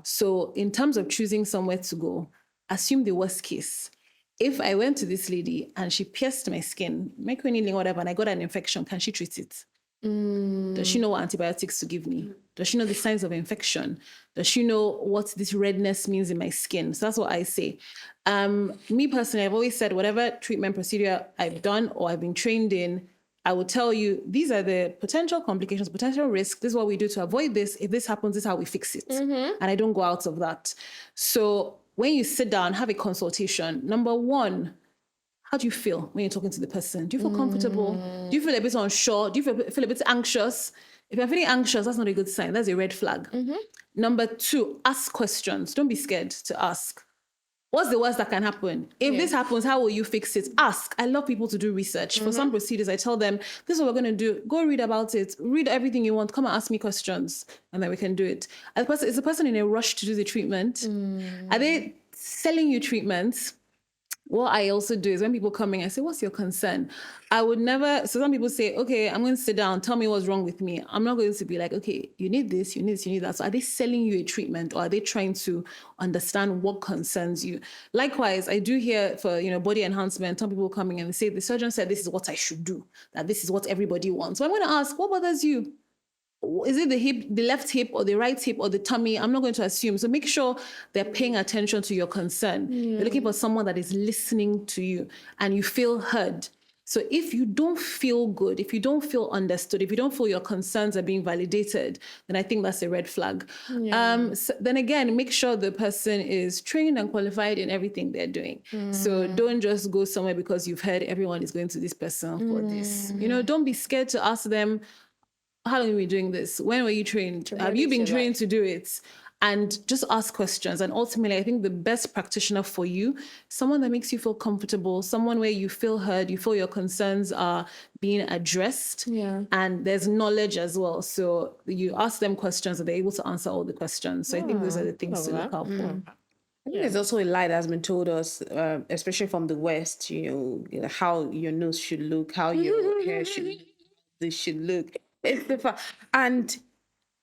So in terms of choosing somewhere to go, assume the worst case. If I went to this lady and she pierced my skin, microneedling, whatever, and I got an infection, can she treat it? Does she know what antibiotics to give me? Does she know the signs of infection? Does she know what this redness means in my skin? So that's what I say. Me personally, I've always said whatever treatment procedure I've done or I've been trained in, I will tell you, these are the potential complications, potential risks. This is what we do to avoid this. If this happens, this is how we fix it. And I don't go out of that. So when you sit down, have a consultation, number one, how do you feel when you're talking to the person? Do you feel comfortable? Do you feel a bit unsure? Do you feel a bit anxious? If you're feeling anxious, that's not a good sign. That's a red flag. Number two, ask questions. Don't be scared to ask. What's the worst that can happen? If this happens, how will you fix it? Ask. I love people to do research. For some procedures, I tell them, this is what we're going to do. Go read about it. Read everything you want. Come and ask me questions. And then we can do it. Is the person in a rush to do the treatment? Are they selling you treatments? What I also do is when people come in, I say, what's your concern? I would never, so some people say, okay, I'm going to sit down, tell me what's wrong with me. I'm not going to be like, okay, you need this, you need this, you need that. So are they selling you a treatment, or are they trying to understand what concerns you? Likewise, I do hear for, body enhancement, some people coming and they say, the surgeon said, this is what I should do, that this is what everybody wants. So I'm going to ask, what bothers you? Is it the hip, the left hip, or the right hip, or the tummy? I'm not going to assume. So make sure they're paying attention to your concern. You're looking for someone that is listening to you and you feel heard. So if you don't feel good, if you don't feel understood, if you don't feel your concerns are being validated, then I think that's a red flag. So then again, make sure the person is trained and qualified in everything they're doing. So don't just go somewhere because you've heard everyone is going to this person for this. Don't be scared to ask them, how long are we doing this? When were you trained? Have you been trained to do it? And just ask questions. And ultimately, I think the best practitioner for you, someone that makes you feel comfortable, someone where you feel heard, you feel your concerns are being addressed, and there's knowledge as well. So you ask them questions and they're able to answer all the questions. So I think those are the things to look out for. I think there's also a lie that has been told us, especially from the West, how your nose should look, how your hair should look. It's the and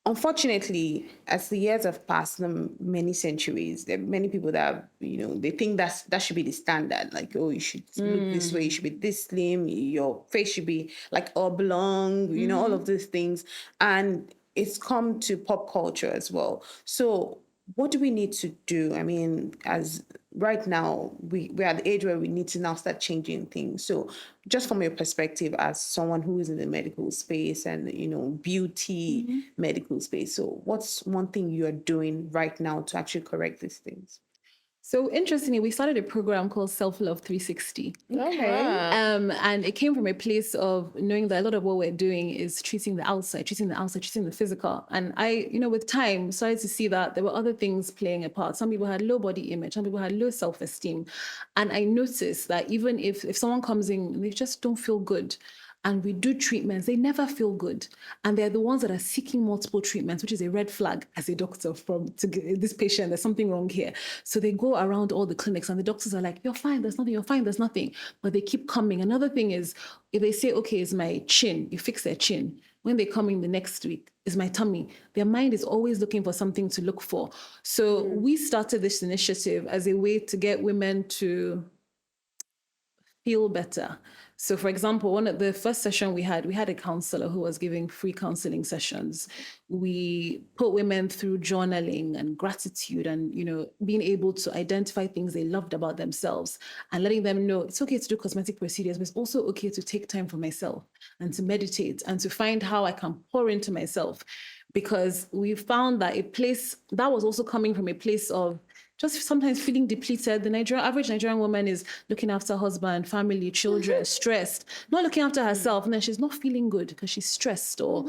unfortunately, as the years have passed, many centuries, there are many people that they think that should be the standard. Like, oh, you should look this way, you should be this slim, your face should be like oblong, all of these things, and it's come to pop culture as well. So what do we need to do? I mean, as right now, we're at the age where we need to now start changing things. So just from your perspective as someone who is in the medical space and, beauty medical space. So what's one thing you are doing right now to actually correct these things? So interestingly, we started a program called Self-Love 360. Okay. And it came from a place of knowing that a lot of what we're doing is treating the outside, treating the physical. And I, with time, started to see that there were other things playing a part. Some people had low body image, some people had low self-esteem. And I noticed that even if someone comes in, they just don't feel good, and we do treatments, they never feel good. And they're the ones that are seeking multiple treatments, which is a red flag as a doctor to this patient, there's something wrong here. So they go around all the clinics and the doctors are like, you're fine, there's nothing, you're fine, there's nothing. But they keep coming. Another thing is, if they say, okay, it's my chin, you fix their chin. When they come in the next week, it's my tummy. Their mind is always looking for something to look for. So we started this initiative as a way to get women to feel better. So for example, one of the first session we had a counselor who was giving free counseling sessions. We put women through journaling and gratitude and, being able to identify things they loved about themselves and letting them know it's okay to do cosmetic procedures, but it's also okay to take time for myself and to meditate and to find how I can pour into myself. Because we found that a place that was also coming from a place of just sometimes feeling depleted. The average Nigerian woman is looking after husband, family, children, stressed, not looking after herself. And then she's not feeling good because she's stressed or,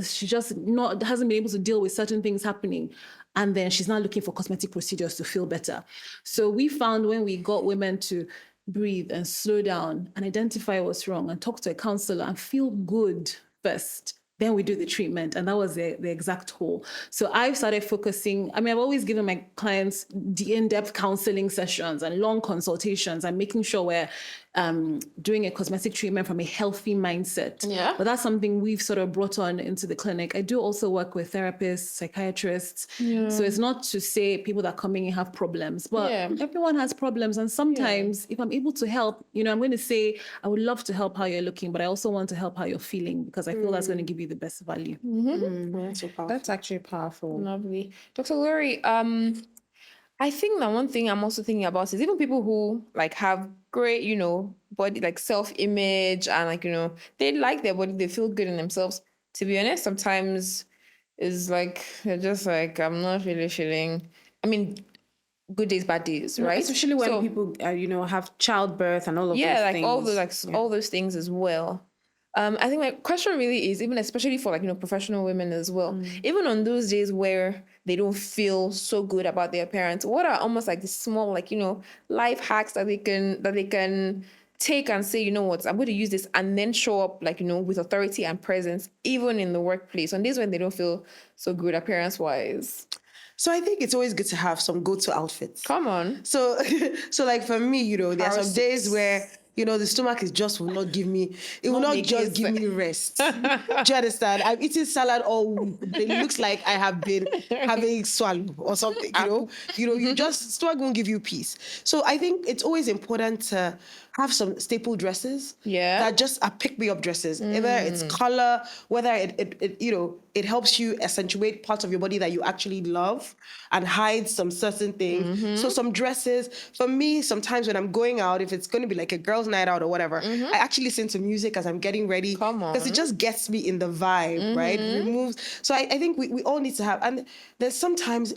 she just hasn't been able to deal with certain things happening. And then she's not looking for cosmetic procedures to feel better. So we found when we got women to breathe and slow down and identify what's wrong and talk to a counselor and feel good first, then we do the treatment. And that was the exact whole. So I've started focusing. I've always given my clients the in-depth counseling sessions and long consultations and making sure we're doing a cosmetic treatment from a healthy mindset. Yeah. But that's something we've sort of brought on into the clinic. I do also work with therapists, psychiatrists. Yeah. So it's not to say people that come in have problems, but everyone has problems. And sometimes if I'm able to help, I'm going to say, I would love to help how you're looking, but I also want to help how you're feeling because I feel that's going to give you the best value. That's actually powerful. Lovely. Dr. Glory, I think that one thing I'm also thinking about is even people who have great, body, self-image and they like their body, they feel good in themselves. To be honest, sometimes it's they're just I'm not really feeling, good days, bad days, right? Especially when people, have childbirth and all of those things. All those things as well. I think my question really is, even especially for professional women as well, even on those days where they don't feel so good about their appearance, what are almost the small life hacks that they can take and say, I'm going to use this and then show up with authority and presence even in the workplace on days when they don't feel so good appearance wise. So I think it's always good to have some go-to outfits. Come on. So for me, there are some days where the stomach will not give me, give me rest. Do you understand? I'm eating salad all week. It looks like I have been having swallow or something, stomach won't give you peace. So I think it's always important to have some staple dresses that just are pick-me-up dresses. Whether it's color, whether it helps you accentuate parts of your body that you actually love and hide some certain things. So some dresses, for me, sometimes when I'm going out, if it's going to be a girl girls' night out or whatever, I actually listen to music as I'm getting ready. Come on. Because it just gets me in the vibe, right? Removes. So I think we all need to have, and there's sometimes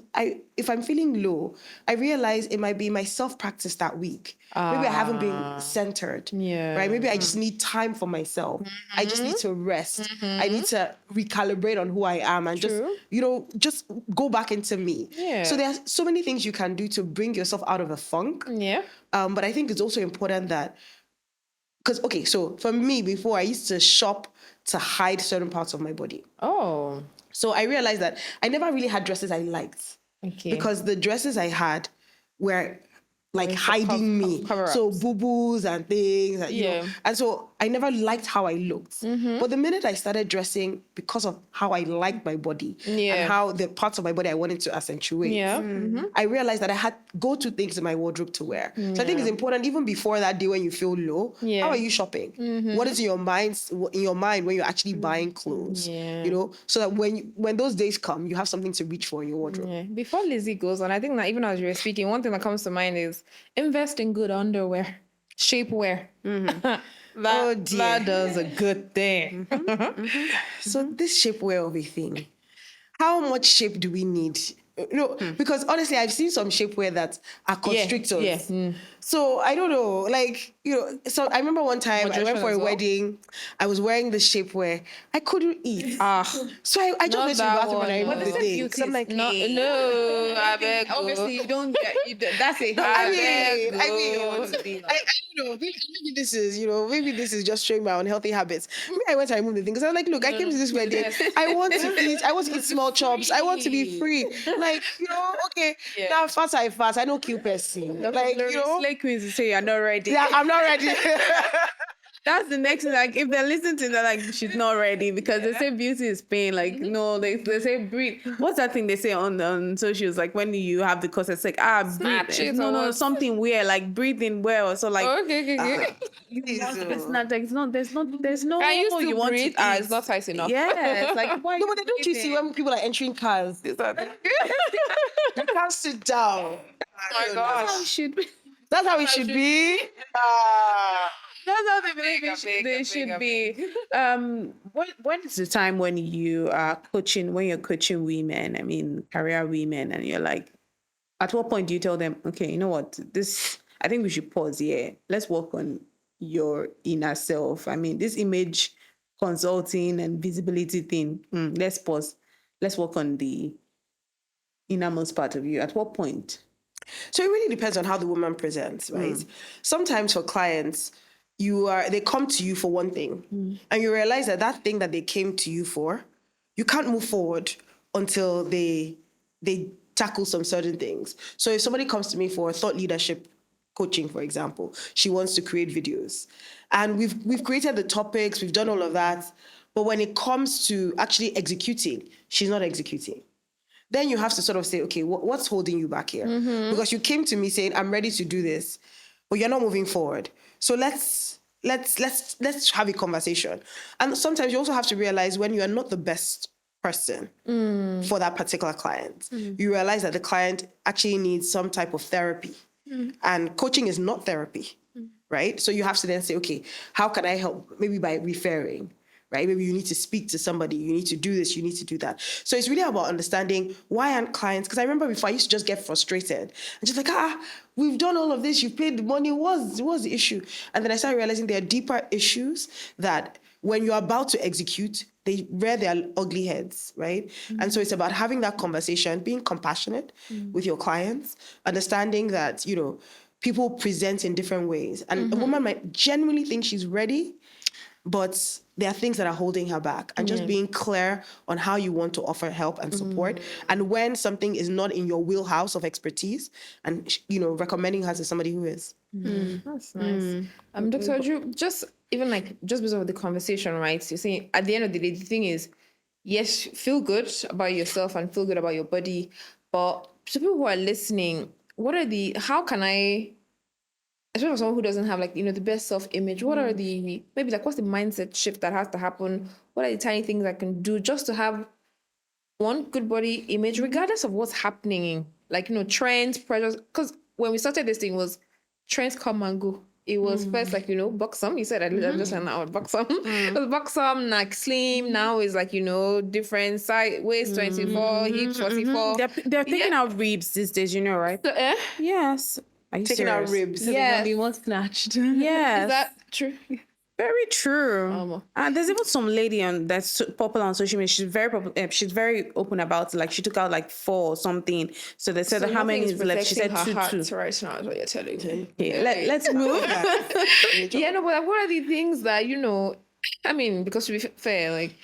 if I'm feeling low, I realize it might be my self-practice that week. Maybe I haven't been centered. Yeah. Right? Maybe I just need time for myself. I just need to rest. I need to recalibrate on who I am and just go back into me. Yeah. So there's so many things you can do to bring yourself out of a funk. Yeah. But I think it's also important that, because, okay, so for me, before I used to shop to hide certain parts of my body. Oh. So I realized that I never really had dresses I liked. Okay. Because the dresses I had were like hiding me. cover-ups. So boo-boos and things. And, you know, and so I never liked how I looked. But the minute I started dressing because of how I liked my body and how the parts of my body I wanted to accentuate, I realized that I had go-to things in my wardrobe to wear. So I think it's important, even before that day when you feel low, how are you shopping? What is in your mind when you're actually buying clothes? You know, so that when those days come, you have something to reach for in your wardrobe. Yeah. Before Lizzie goes on, I think that even as you were speaking, one thing that comes to mind is invest in good underwear, shapewear. That does a good thing. So this shapewear of a thing, how much shape do we need? No, because honestly, I've seen some shapewear that are constrictors. So I don't know, like, you know, so I remember one time I went for a wedding, I was wearing the shapewear, I couldn't eat. So I just went to the bathroom and I removed the thing. So I'm like, No, I beg. obviously you don't get, that's a I hard mean, I don't know. Maybe this is, you know, maybe this is just showing my unhealthy habits. Maybe I went to remove the thing because I was like, look, I came to this wedding. I want to eat small chops. I want to be free. Like, you know, okay, now fast I fast. I don't kill person. Like, you know, Slay queens to say you're not ready. yeah, I'm not ready. That's the next thing. Like, if they're listening to that, like, she's not ready because they say beauty is pain. Like, no, they say breathe. What's that thing they say on socials? Like, when you have the course, it's like, Snatch breathe. it No, or something weird, like breathing well. So, like, Okay. it's not, like, there's no. Can you still you want breathe? to eat. It's not tight enough. Yes, like, why? No, but don't you see when people are entering cars? You can't sit down. Oh my gosh. How it should be. That's how it should be. That's how they believe they should be. When is the time when you are coaching, when you're coaching women, I mean, career women, and you're like, at what point do you tell them, okay, you know what, I think we should pause here. Let's work on your inner self. I mean, this image consulting and visibility thing, let's pause. Let's work on the innermost part of you. At what point? So it really depends on how the woman presents, right? Sometimes for clients, they come to you for one thing, and you realize that thing that they came to you for, you can't move forward until they tackle some certain things. So if somebody comes to me for thought leadership coaching, for example, she wants to create videos, and we've created the topics, we've done all of that, but when it comes to actually executing, she's not executing. Then you have to sort of say, okay, what's holding you back here? Because you came to me saying, I'm ready to do this, but you're not moving forward. So let's have a conversation. And sometimes you also have to realize when you are not the best person for that particular client, you realize that the client actually needs some type of therapy. And coaching is not therapy, right? So you have to then say, okay, how can I help? Maybe by referring. Right? Maybe you need to speak to somebody, you need to do this, you need to do that. So it's really about understanding why aren't clients, because I remember before I used to just get frustrated and just like, we've done all of this, you've paid the money, what's the issue? And then I started realizing there are deeper issues that when you're about to execute, they rear their ugly heads, right? And so it's about having that conversation, being compassionate with your clients, understanding that, you know, people present in different ways. And a woman might genuinely think she's ready, but there are things that are holding her back, and just being clear on how you want to offer help and support. And when something is not in your wheelhouse of expertise, and, you know, recommending her to somebody who is. That's nice. Dr. Uju, just because of the conversation, right? You're saying at the end of the day, the thing is, yes, feel good about yourself and feel good about your body. But to people who are listening, how can I, especially for someone who doesn't have, like, you know, the best self-image, what's the mindset shift that has to happen? What are the tiny things I can do just to have one good body image, regardless of what's happening, like, you know, trends, pressures? Because when we started this thing was trends come and go. It was first like, buxom. You said I just said that word, buxom. It was buxom, like slim. Now it's like, different size, waist 24, hips 44. They're taking out ribs these days, right? So, Yes. Are you Taking out serious? ribs. So Yes. they want snatched. Yes. Is that true? Very true. There's even some lady that's popular on social media. She's very she's very open about it. Like she took out like 4 or something. So they said how many is left. She said her 2. heart right now is what you're telling me. Okay, let's move. Yeah, no, but what are the things that because to be fair, like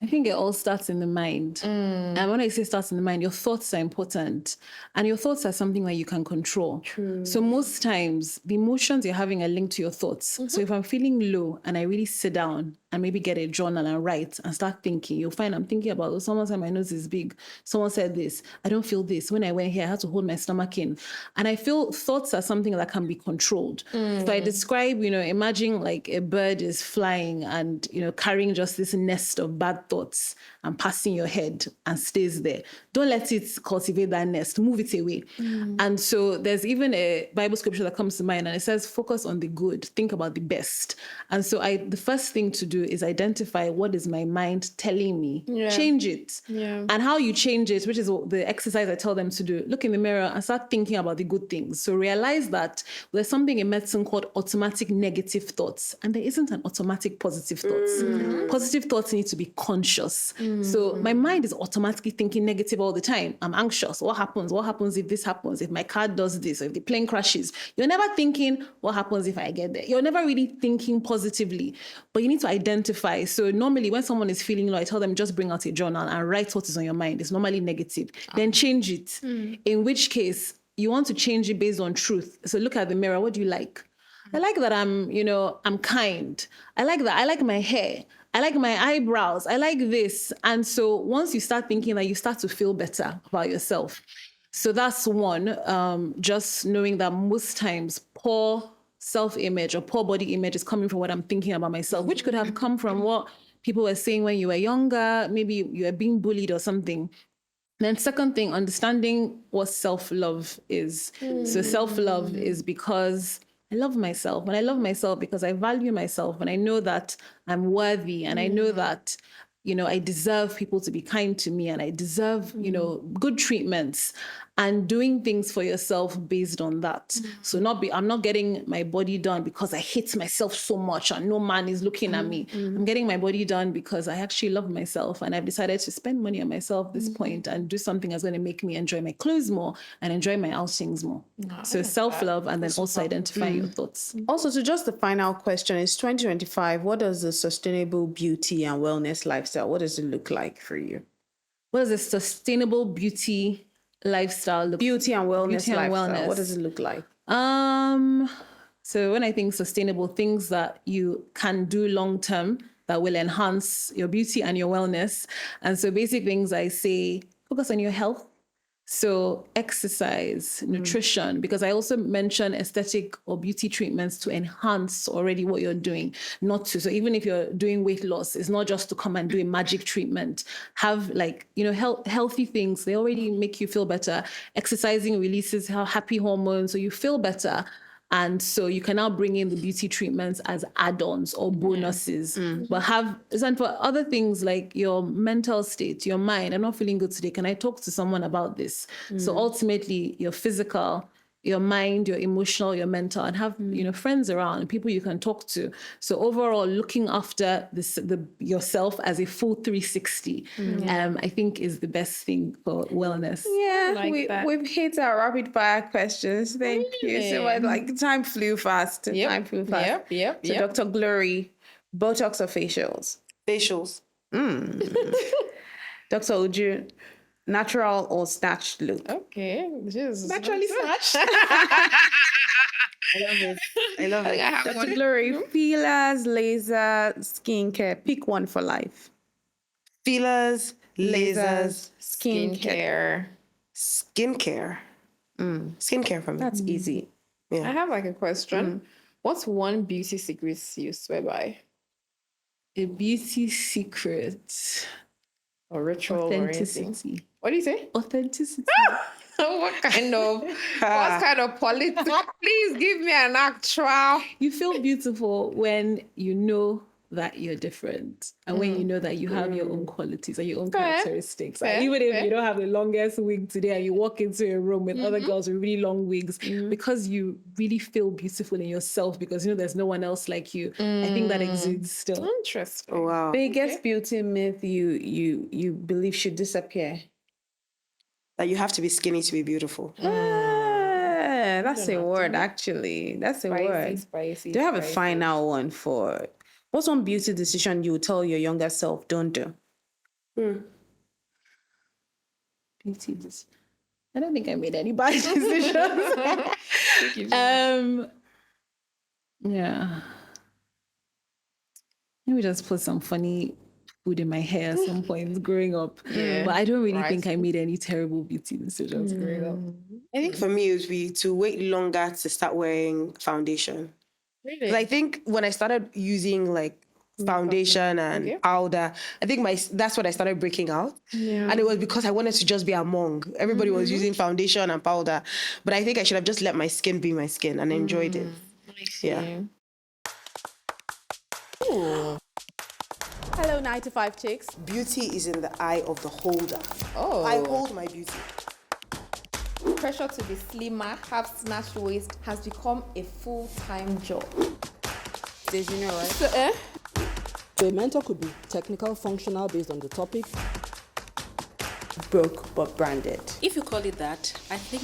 I think it all starts in the mind. And when I say starts in the mind, your thoughts are important. And your thoughts are something that you can control. True. So most times, the emotions you're having are linked to your thoughts. So if I'm feeling low and I really sit down and maybe get a journal and write and start thinking, you'll find I'm thinking about, someone said my nose is big. Someone said this. I don't feel this. When I went here, I had to hold my stomach in. And I feel thoughts are something that can be controlled. So I describe, imagine like a bird is flying and, carrying just this nest of bad thoughts and passing your head and stays there. Don't let it cultivate that nest. Move it away. And so there's even a Bible scripture that comes to mind and it says, focus on the good. Think about the best. And so the first thing to do is identify what is my mind telling me. Yeah. Change it. Yeah. And how you change it, which is the exercise I tell them to do, look in the mirror and start thinking about the good things. So realize that there's something in medicine called automatic negative thoughts. And there isn't an automatic positive thoughts. Positive thoughts need to be conscious. So my mind is automatically thinking negative all the time. I'm anxious. What happens? What happens if this happens? If my car does this? Or if the plane crashes? You're never thinking, what happens if I get there? You're never really thinking positively. But you need to identify. So normally when someone is feeling low, I tell them just bring out a journal and write what is on your mind. It's normally negative. Then change it. In which case, you want to change it based on truth. So look at the mirror. What do you like? I like that I'm kind. I like that. I like my hair. I like my eyebrows. I like this. And so once you start thinking that, you start to feel better about yourself. So that's one. Just knowing that most times poor self-image or poor body image is coming from what I'm thinking about myself, which could have come from what people were saying when you were younger. Maybe you were being bullied or something. Then second thing, understanding what self-love is. So self-love is because I love myself. When I love myself, because I value myself, and I know that I'm worthy, and I know that, I deserve people to be kind to me, and I deserve, good treatments, and doing things for yourself based on that. So I'm not getting my body done because I hate myself so much and no man is looking at me. I'm getting my body done because I actually love myself, and I've decided to spend money on myself at this point and do something that's going to make me enjoy my clothes more and enjoy my outings more. So self-love, and then also identifying your thoughts. Also, so just the final question is 2025. What does the sustainable beauty and wellness lifestyle, what does it look like for you? What is a sustainable beauty lifestyle look? Beauty and wellness lifestyle. Wellness. What does it look like? So when I think sustainable, things that you can do long term that will enhance your beauty and your wellness. And so basic things I say, focus on your health. So exercise, nutrition, because I also mention aesthetic or beauty treatments to enhance already what you're doing, not to. So even if you're doing weight loss, it's not just to come and do a magic treatment. Have healthy things. They already make you feel better. Exercising releases happy hormones, so you feel better. And so you can now bring in the beauty treatments as add-ons or bonuses. But and for other things like your mental state, your mind, I'm not feeling good today. Can I talk to someone about this? So ultimately, your physical, your mind, your emotional, your mental, and have friends around and people you can talk to. So overall, looking after yourself as a full 360, I think is the best thing for wellness. Yeah, we've hit our rapid fire questions. Thank you so much. Like time flew fast. Yep. Time flew fast. Yep. So Dr. Glory, Botox or facials? Facials. Dr. Uju, natural or snatched look? Okay. Naturally snatched. I love it. Dr. Glory, fillers, laser, skincare. Pick one for life. Fillers, lasers, skincare. skincare. Skincare for me. That's easy. I have a question. What's one beauty secret you swear by? A beauty secret. Or ritual or anything? Authenticity. What do you say? Authenticity. What kind of politics? Please give me an actual. You feel beautiful when you know that you're different and when you know that you have your own qualities and your own characteristics. And even if you don't have the longest wig today and you walk into a room with other girls with really long wigs, because you really feel beautiful in yourself because you know there's no one else like you. I think that exudes still. Interesting. Oh, wow. Biggest beauty myth you believe should disappear? That you have to be skinny to be beautiful. That's a word, actually. That's a word. Spicy. Do you have a final one for what's one beauty decision you would tell your younger self don't do? Beauty decision. I don't think I made any bad decisions. Yeah. Maybe just put some funny food in my hair at some point growing up. But I don't really think I made any terrible beauty decisions growing up. I think for me, it would be to wait longer to start wearing foundation. Really? 'Cause I think when I started using like foundation and powder, I think that's when I started breaking out. Yeah. And it was because I wanted to just be among. Everybody was using foundation and powder. But I think I should have just let my skin be my skin and enjoyed it. Yeah. Ooh. Hello, 95 chicks. Beauty is in the eye of the holder. Oh. I hold my beauty. Pressure to be slimmer, have snatched waist has become a full-time job. Did you know, right? So, The mentor could be technical, functional, based on the topic. Broke but branded. If you call it that, I think,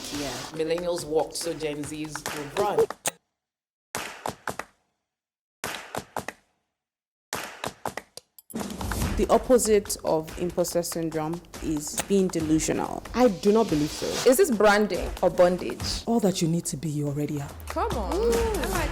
millennials walked, so Gen Zs will run. The opposite of imposter syndrome is being delusional. I do not believe so. is this branding or bondage? All that you need to be, you already are. Come on. I like